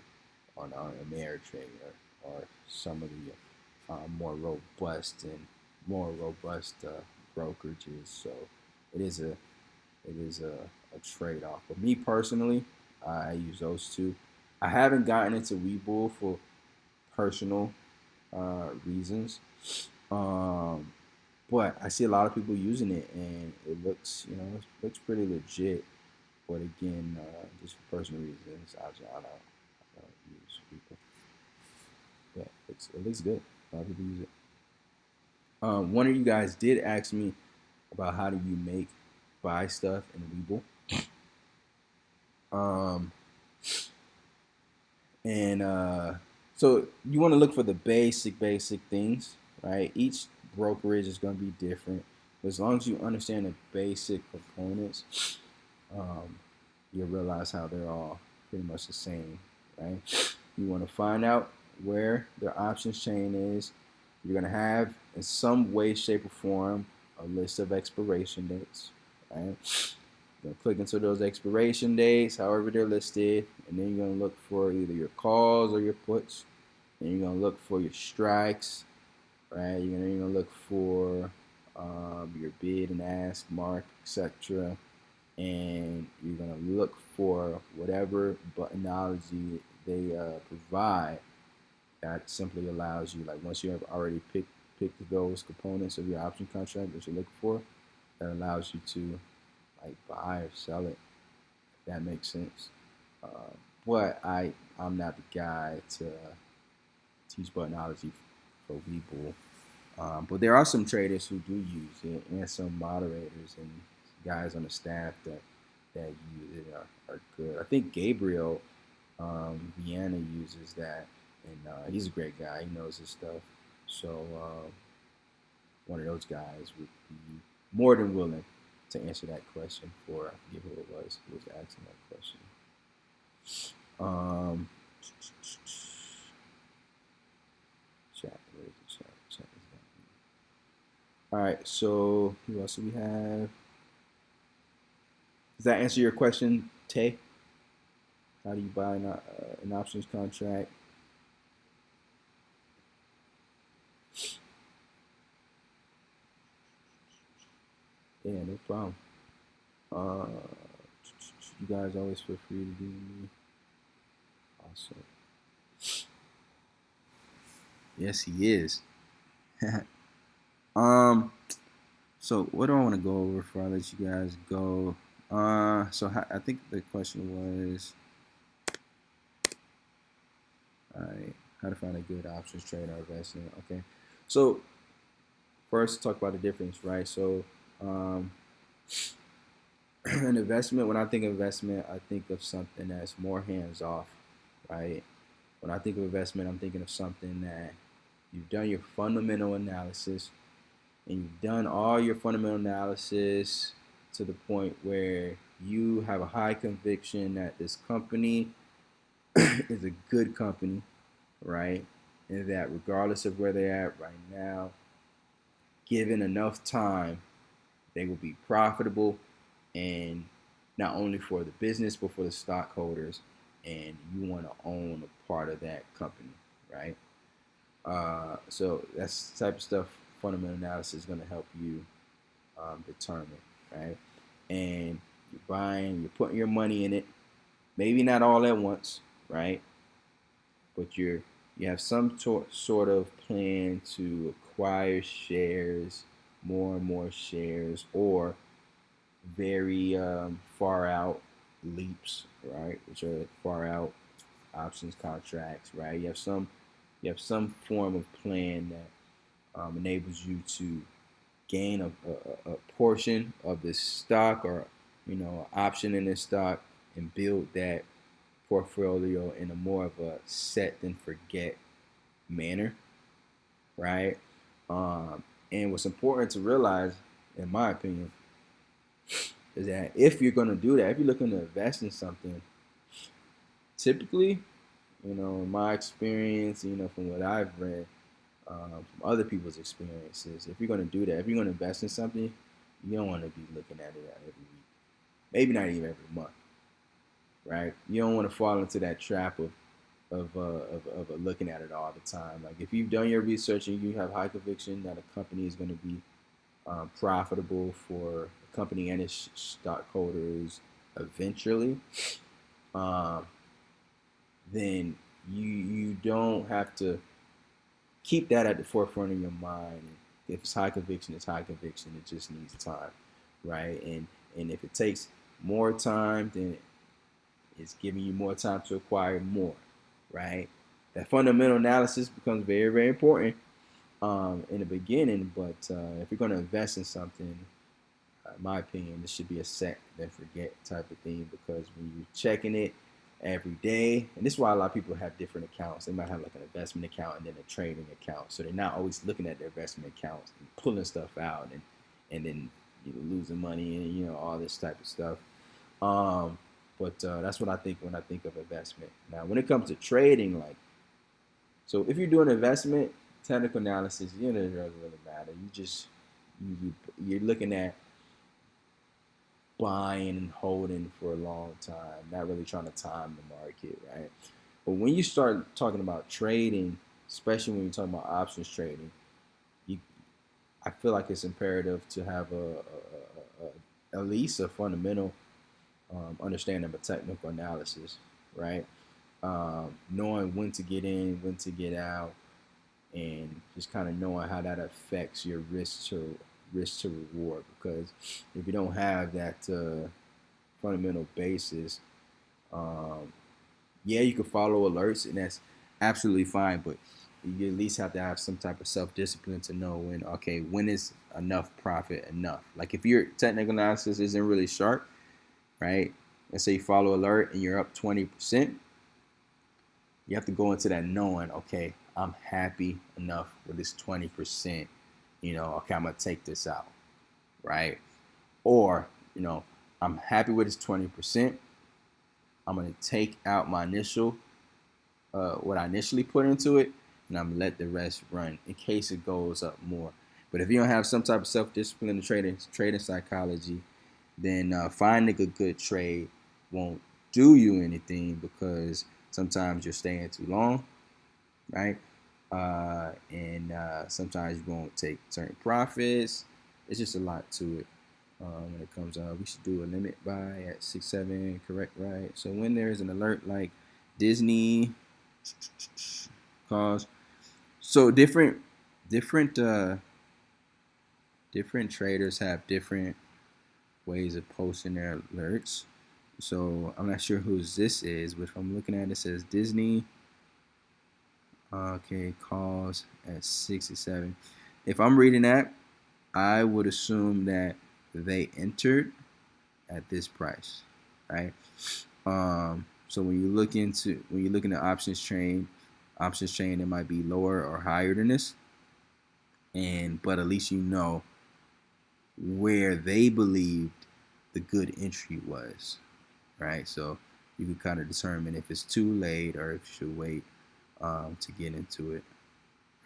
on Ameritrade, or some of the more robust brokerages. So it is a a trade off. But me personally, I use those two. I haven't gotten into Webull for personal reasons. Um, but I see a lot of people using it, and it looks, it looks pretty legit. But again, just for personal reasons, I don't use people. Yeah, it looks good. A lot of people use it. One of you guys did ask me about how do you buy stuff in Webull. Um, and so you want to look for the basic things, right? Each brokerage is going to be different. But as long as you understand the basic components, um, you'll realize how they're all pretty much the same, right? You want to find out where their options chain is. You're going to have, in some way, shape, or form, a list of expiration dates, right? You're going to click into those expiration dates, however they're listed, and then you're going to look for either your calls or your puts. And you're going to look for your strikes, right? You're going to look for your bid and ask mark, etc. And you're going to look for whatever buttonology they provide that simply allows you, like once you have already picked those components of your option contract that you're looking for, that allows you to like buy or sell it. If that makes sense. Uh, but I'm not the guy to teach buttonology for Webull. But there are some traders who do use it, and some moderators and guys on the staff that use it are good. I think Gabriel Vienna uses that, and he's a great guy. He knows his stuff. So one of those guys would be more than willing to answer that question for, I forget who it was who was asking that question. Um, chat, where is the chat? Chat is that. All right, so who else do we have? Does that answer your question, Tay? How do you buy an options contract? Yeah, no problem. Uh, you guys always feel free to do me. Awesome. Yes, he is. um. So what do I want to go over before I let you guys go? I think the question was, all right, how to find a good options trade or investment. Okay. So first, talk about the difference, right? So, an investment. When I think of investment, I think of something that's more hands off, right? When I think of investment, I'm thinking of something that you've done your fundamental analysis, and you've done all your fundamental analysis to the point where you have a high conviction that this company is a good company, right? And that regardless of where they're at right now, given enough time, they will be profitable, and not only for the business but for the stockholders, and you want to own a part of that company, right? So that's the type of stuff fundamental analysis is going to help you determine, right? And you're putting your money in it, maybe not all at once, right? But you have some sort of plan to acquire shares, more and more shares, or very far out leaps, right? Which are far out options contracts, right? You have some form of plan that enables you to gain a portion of the stock, or option in this stock, and build that portfolio in a more of a set than forget manner, right? And what's important to realize, in my opinion, is that if you're going to do that, if you're looking to invest in something, typically, in my experience, from what I've read, from other people's experiences, if you're going to do that, if you're going to invest in something, you don't want to be looking at it every week, maybe not even every month, right? You don't want to fall into that trap of looking at it all the time. Like if you've done your research and you have high conviction that a company is going to be profitable for the company and its stockholders eventually, um, then you don't have to keep that at the forefront of your mind. If it's high conviction, it's high conviction. It just needs time, right? And if it takes more time, then it's giving you more time to acquire more, right? That fundamental analysis becomes very, very important in the beginning. But if you're going to invest in something, in my opinion, this should be a set then forget type of thing, because when you're checking it every day, and this is why a lot of people have different accounts. They might have like an investment account and then a trading account, so they're not always looking at their investment accounts and pulling stuff out and then losing money and all this type of stuff. Um, but that's what I think when I think of investment. Now, when it comes to trading, like, so if you're doing investment, technical analysis, it doesn't really matter. You're looking at buying and holding for a long time, not really trying to time the market, right? But when you start talking about trading, especially when you're talking about options trading, you, I feel like it's imperative to have at least a fundamental understanding of a technical analysis, right? Knowing when to get in, when to get out, and just kind of knowing how that affects your risk to reward. Because if you don't have that fundamental basis, um, yeah, you can follow alerts, and that's absolutely fine. But you at least have to have some type of self discipline to know when is enough profit enough. Like if your technical analysis isn't really sharp, right? Let's say you follow alert and you're up 20%. You have to go into that knowing, okay, I'm happy enough with this 20%. Okay, I'm gonna take this out, right? Or, I'm happy with this 20%. I'm gonna take out my initial, what I initially put into it, and I'm gonna let the rest run in case it goes up more. But if you don't have some type of self-discipline in trading psychology, then finding a good trade won't do you anything, because sometimes you're staying too long, right? And sometimes you won't take certain profits. It's just a lot to it. When it comes we should do a limit buy at 6-7, correct, right? So when there's an alert like Disney calls, so different traders have different ways of posting their alerts. So I'm not sure whose this is, but if I'm looking at it, it says Disney. Okay, calls at 6 or 7. If I'm reading that, I would assume that they entered at this price, right? So when you look into options chain, it might be lower or higher than this, but at least where they believed the good entry was, right? So you can kind of determine if it's too late or if you should wait to get into it,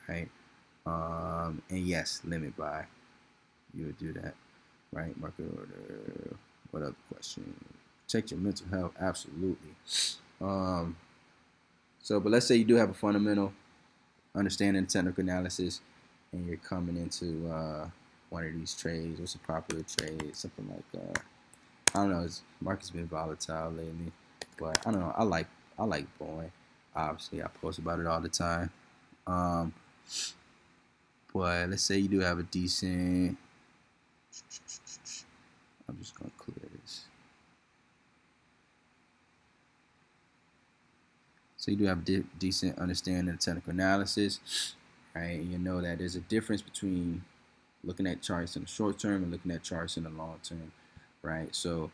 right? And yes, limit buy, you would do that, right? Market order. What other question? Protect your mental health, absolutely. Um, but let's say you do have a fundamental understanding technical analysis, and you're coming into one of these trades. What's a popular trade? Something like I don't know. Market's been volatile lately, but I don't know. I like Boeing. Obviously, I post about it all the time. Um, but let's say you do have a decent I'm just going to clear this. So you do have a decent understanding of technical analysis, right? And you know that there's a difference between looking at charts in the short term and looking at charts in the long term, right? So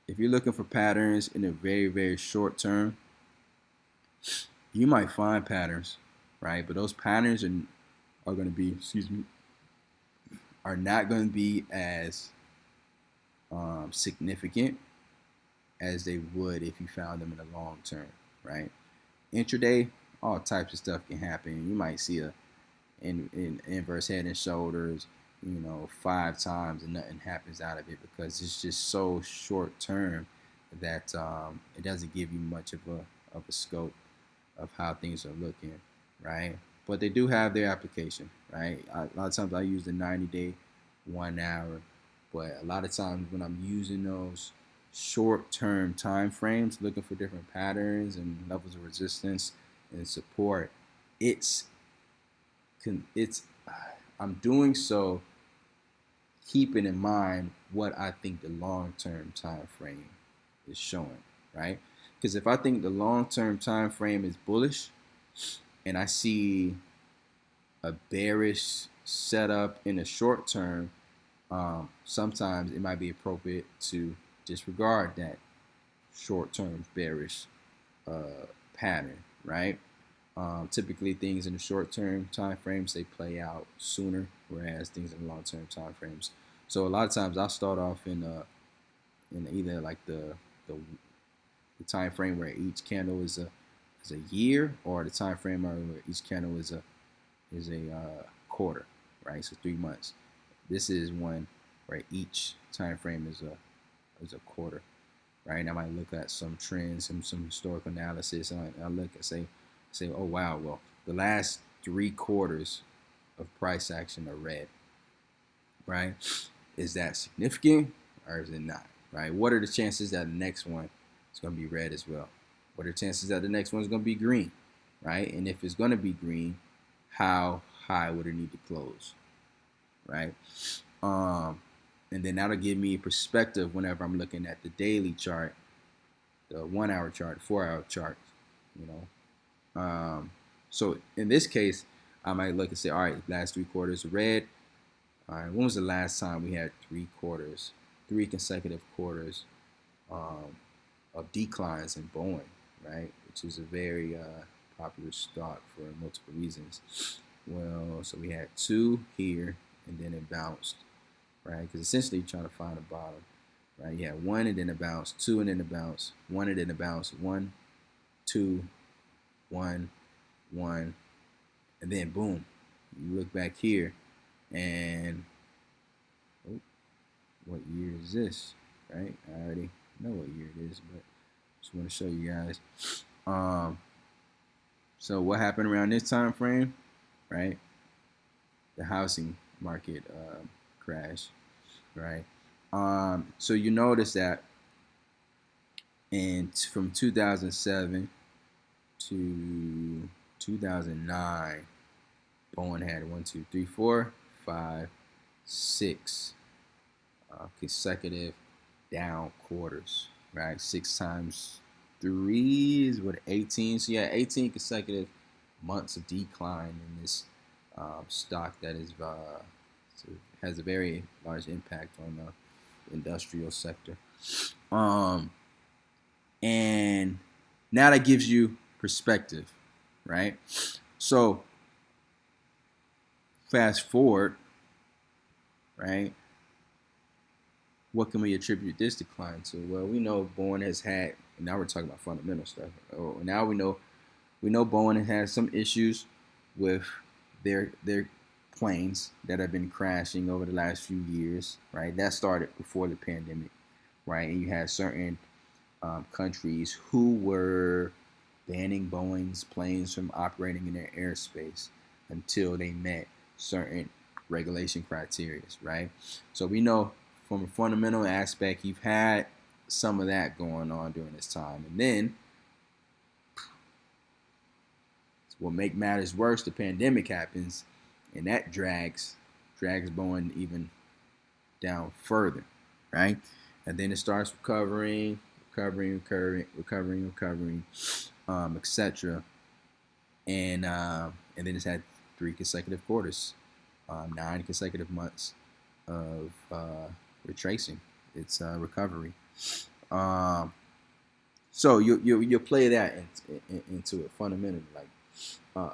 if you're looking for patterns in the very, very short term, you might find patterns, right? But those patterns are going to be, are not going to be as significant as they would if you found them in the long term, right? Intraday, all types of stuff can happen. You might see in inverse head and shoulders, 5 times and nothing happens out of it because it's just so short term that it doesn't give you much of a scope of how things are looking, right? But they do have their application, right? A lot of times I use the 90-day, 1 hour, but a lot of times when I'm using those short-term time frames, looking for different patterns and levels of resistance and support, it's I'm doing so keeping in mind what I think the long-term time frame is showing, right? Because if I think the long-term time frame is bullish and I see a bearish setup in the short term, sometimes it might be appropriate to disregard that short-term bearish pattern, right? Typically, things in the short-term time frames they play out sooner, whereas things in the long-term time frames. So a lot of times I'll start off in either like the time frame where each candle is a year, or the time frame where each candle is a quarter, right? So 3 months. This is one where each time frame is a quarter, right? And I might look at some trends, some historical analysis, and I look and say, oh wow, well the last 3 quarters of price action are red, right? Is that significant or is it not, right? What are the chances that the next one is going to be red as well? What are the chances that the next one is going to be green, right? And if it's going to be green, how high would it need to close, right? And then that'll give me a perspective whenever I'm looking at the daily chart, the 1 hour chart, 4 hour chart, you know. So in this case, I might look and say, all right, last 3 quarters red. All right, when was the last time we had 3 consecutive quarters of declines in Boeing, right? Which is a very popular stock for multiple reasons. Well, so we had 2 here, and then it bounced, right? Because essentially you're trying to find a bottom, right? You had 1 and then it bounced, 2 and then it bounced, 1 and then it bounced, 1, 2, 1, 1, and then boom. You look back here, and what year is this, right? I already know what year it is, but just want to show you guys. So what happened around this time frame, right? The housing market crash, right? So you notice that from 2007 to 2009, Boeing had 1, 2, 3, 4, 5, 6 consecutive down quarters, right? 6 times 3 is what, 18. So yeah, 18 consecutive months of decline in this stock that is has a very large impact on the industrial sector. And now that gives you perspective, right? So fast forward, right? What can we attribute this decline to? Well, we know Boeing has had, and now we're talking about fundamental stuff. Now we know Boeing has some issues with their planes that have been crashing over the last few years, right? That started before the pandemic, right? And you had certain countries who were banning Boeing's planes from operating in their airspace until they met certain regulation criteria, right? So we know from a fundamental aspect, you've had some of that going on during this time. And then what make matters worse, the pandemic happens, and that drags Boeing even down further, right? And then it starts recovering, etc. And then it's had 3 consecutive quarters, 9 consecutive months of retracing its recovery. Um, so you play that into it fundamentally, like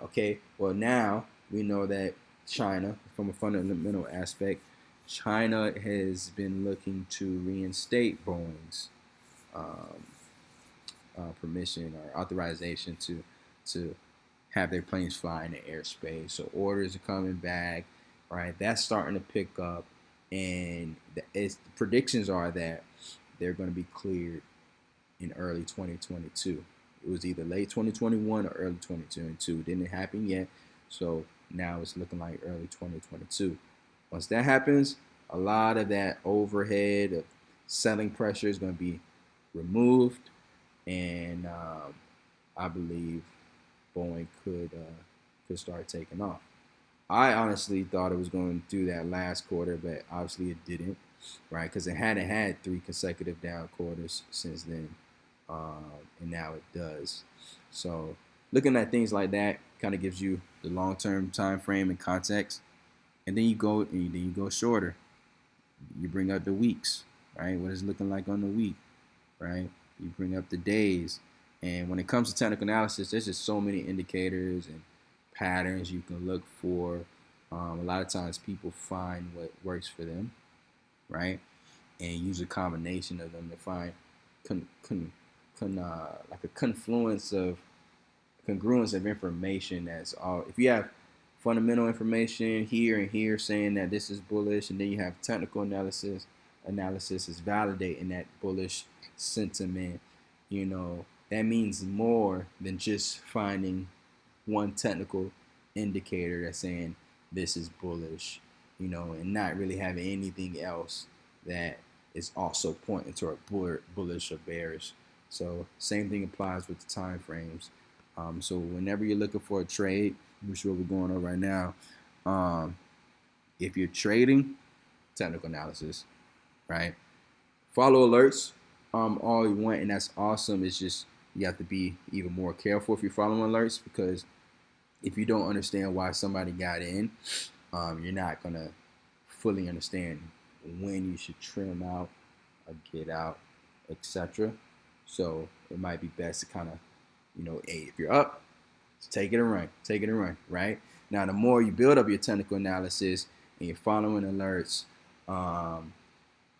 okay, well now we know that China, from a fundamental aspect, China has been looking to reinstate Boeing's um, permission or authorization to have their planes fly in the airspace. So orders are coming back, right? That's starting to pick up, and the predictions are that they're going to be cleared in early 2022. It was either late 2021 or early 2022. It didn't happen yet, so now it's looking like early 2022. Once that happens, a lot of that overhead of selling pressure is going to be removed, and I believe Boeing could start taking off. I honestly thought it was going to do that last quarter, but obviously it didn't, right? Because it hadn't had 3 consecutive down quarters since then, and now it does. So looking at things like that kind of gives you the long-term time frame and context, and then you go shorter. You bring up the weeks, right? What is it looking like on the week, right? You bring up the days, and when it comes to technical analysis, there's just so many indicators and patterns you can look for. A lot of times people find what works for them, right? And use a combination of them to find like a congruence of information. That's all. If you have fundamental information here and here saying that this is bullish, and then you have technical analysis is validating that bullish sentiment, that means more than just finding one technical indicator that's saying this is bullish, and not really having anything else that is also pointing toward bullish or bearish. So same thing applies with the time frames. So whenever you're looking for a trade, which is what we're going on right now, if you're trading, technical analysis, right? Follow alerts, all you want, and that's awesome. It's just you have to be even more careful if you're following alerts, because if you don't understand why somebody got in, you're not gonna fully understand when you should trim out or get out, etc. So it might be best to kind of, hey, if you're up, take it and run, right? Now, the more you build up your technical analysis and you're following alerts, then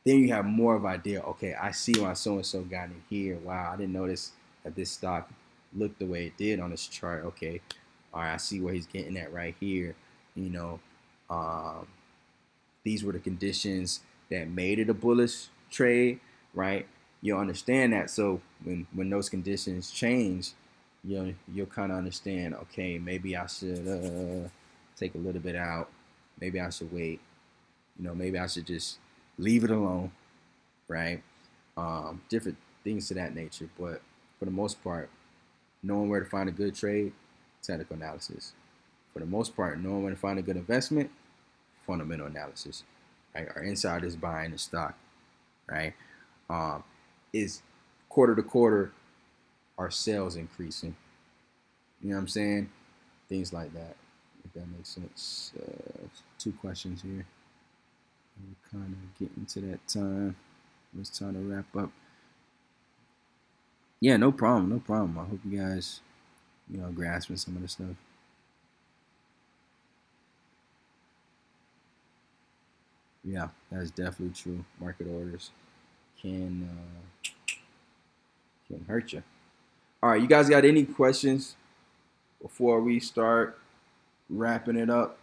you have more of an idea. Okay, I see why so and so got in here. Wow, I didn't notice that this stock looked the way it did on this chart. Okay, all right, I see where he's getting at right here. You know, um, these were the conditions that made it a bullish trade, right? You'll understand that. So when those conditions change, you'll kind of understand. Okay, maybe I should take a little bit out. Maybe I should wait. Maybe I should just leave it alone, right? Different things to that nature. But for the most part, knowing where to find a good trade, technical analysis. For the most part, knowing where to find a good investment, fundamental analysis. Right? Our insiders buying the stock, right? Is quarter to quarter our sales increasing? You know what I'm saying? Things like that. If that makes sense. 2 questions here. We're kind of getting to that time. It's time to wrap up. Yeah, no problem, no problem. I hope you guys, grasping some of the stuff. Yeah, that's definitely true. Market orders can hurt you. All right, you guys got any questions before we start wrapping it up?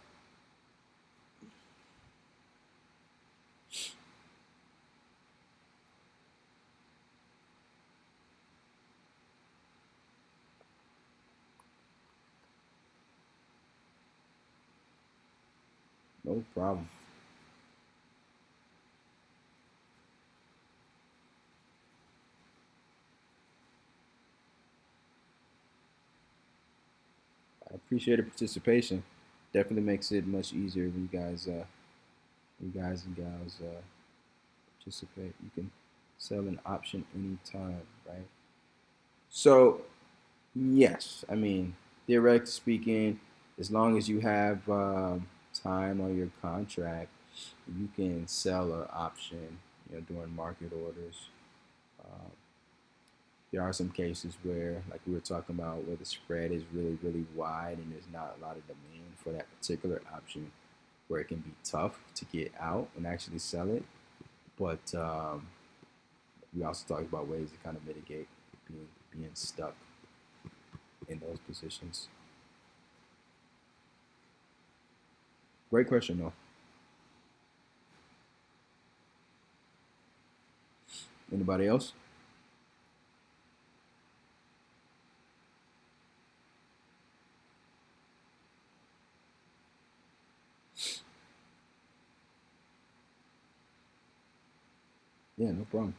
No problem. I appreciate the participation. Definitely makes it much easier when you guys and gals participate. You can sell an option anytime, right? So yes, I mean, theoretically speaking, as long as you have time on your contract, you can sell an option, during market orders. Um, there are some cases where, like we were talking about, where the spread is really, really wide and there's not a lot of demand for that particular option, where it can be tough to get out and actually sell it. But we also talked about ways to kind of mitigate being stuck in those positions. Great question, though. Anybody else? Yeah, no problem.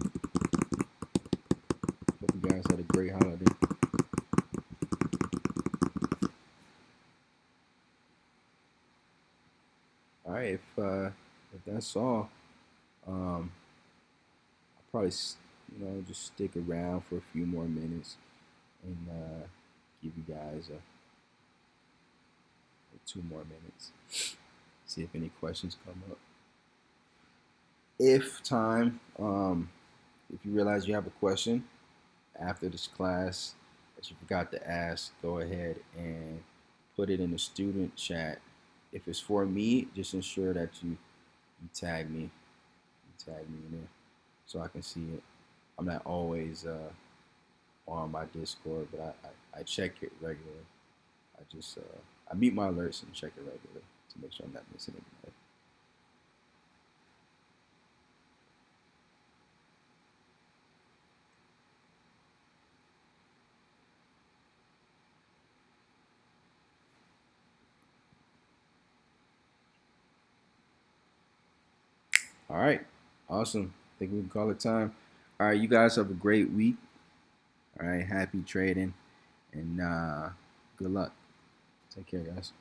Hope you guys had a great holiday. All right, if that's all, I'll probably just stick around for a few more minutes and give you guys 2 more minutes. See if any questions come up. If time, if you realize you have a question after this class that you forgot to ask, go ahead and put it in the student chat. If it's for me, just ensure that you tag me. You tag me in there so I can see it. I'm not always on my Discord, but I check it regularly. I meet my alerts and check it regularly to make sure I'm not missing anything. All right, awesome. I think we can call it time. All right, you guys have a great week. All right, happy trading and good luck. Take care, guys.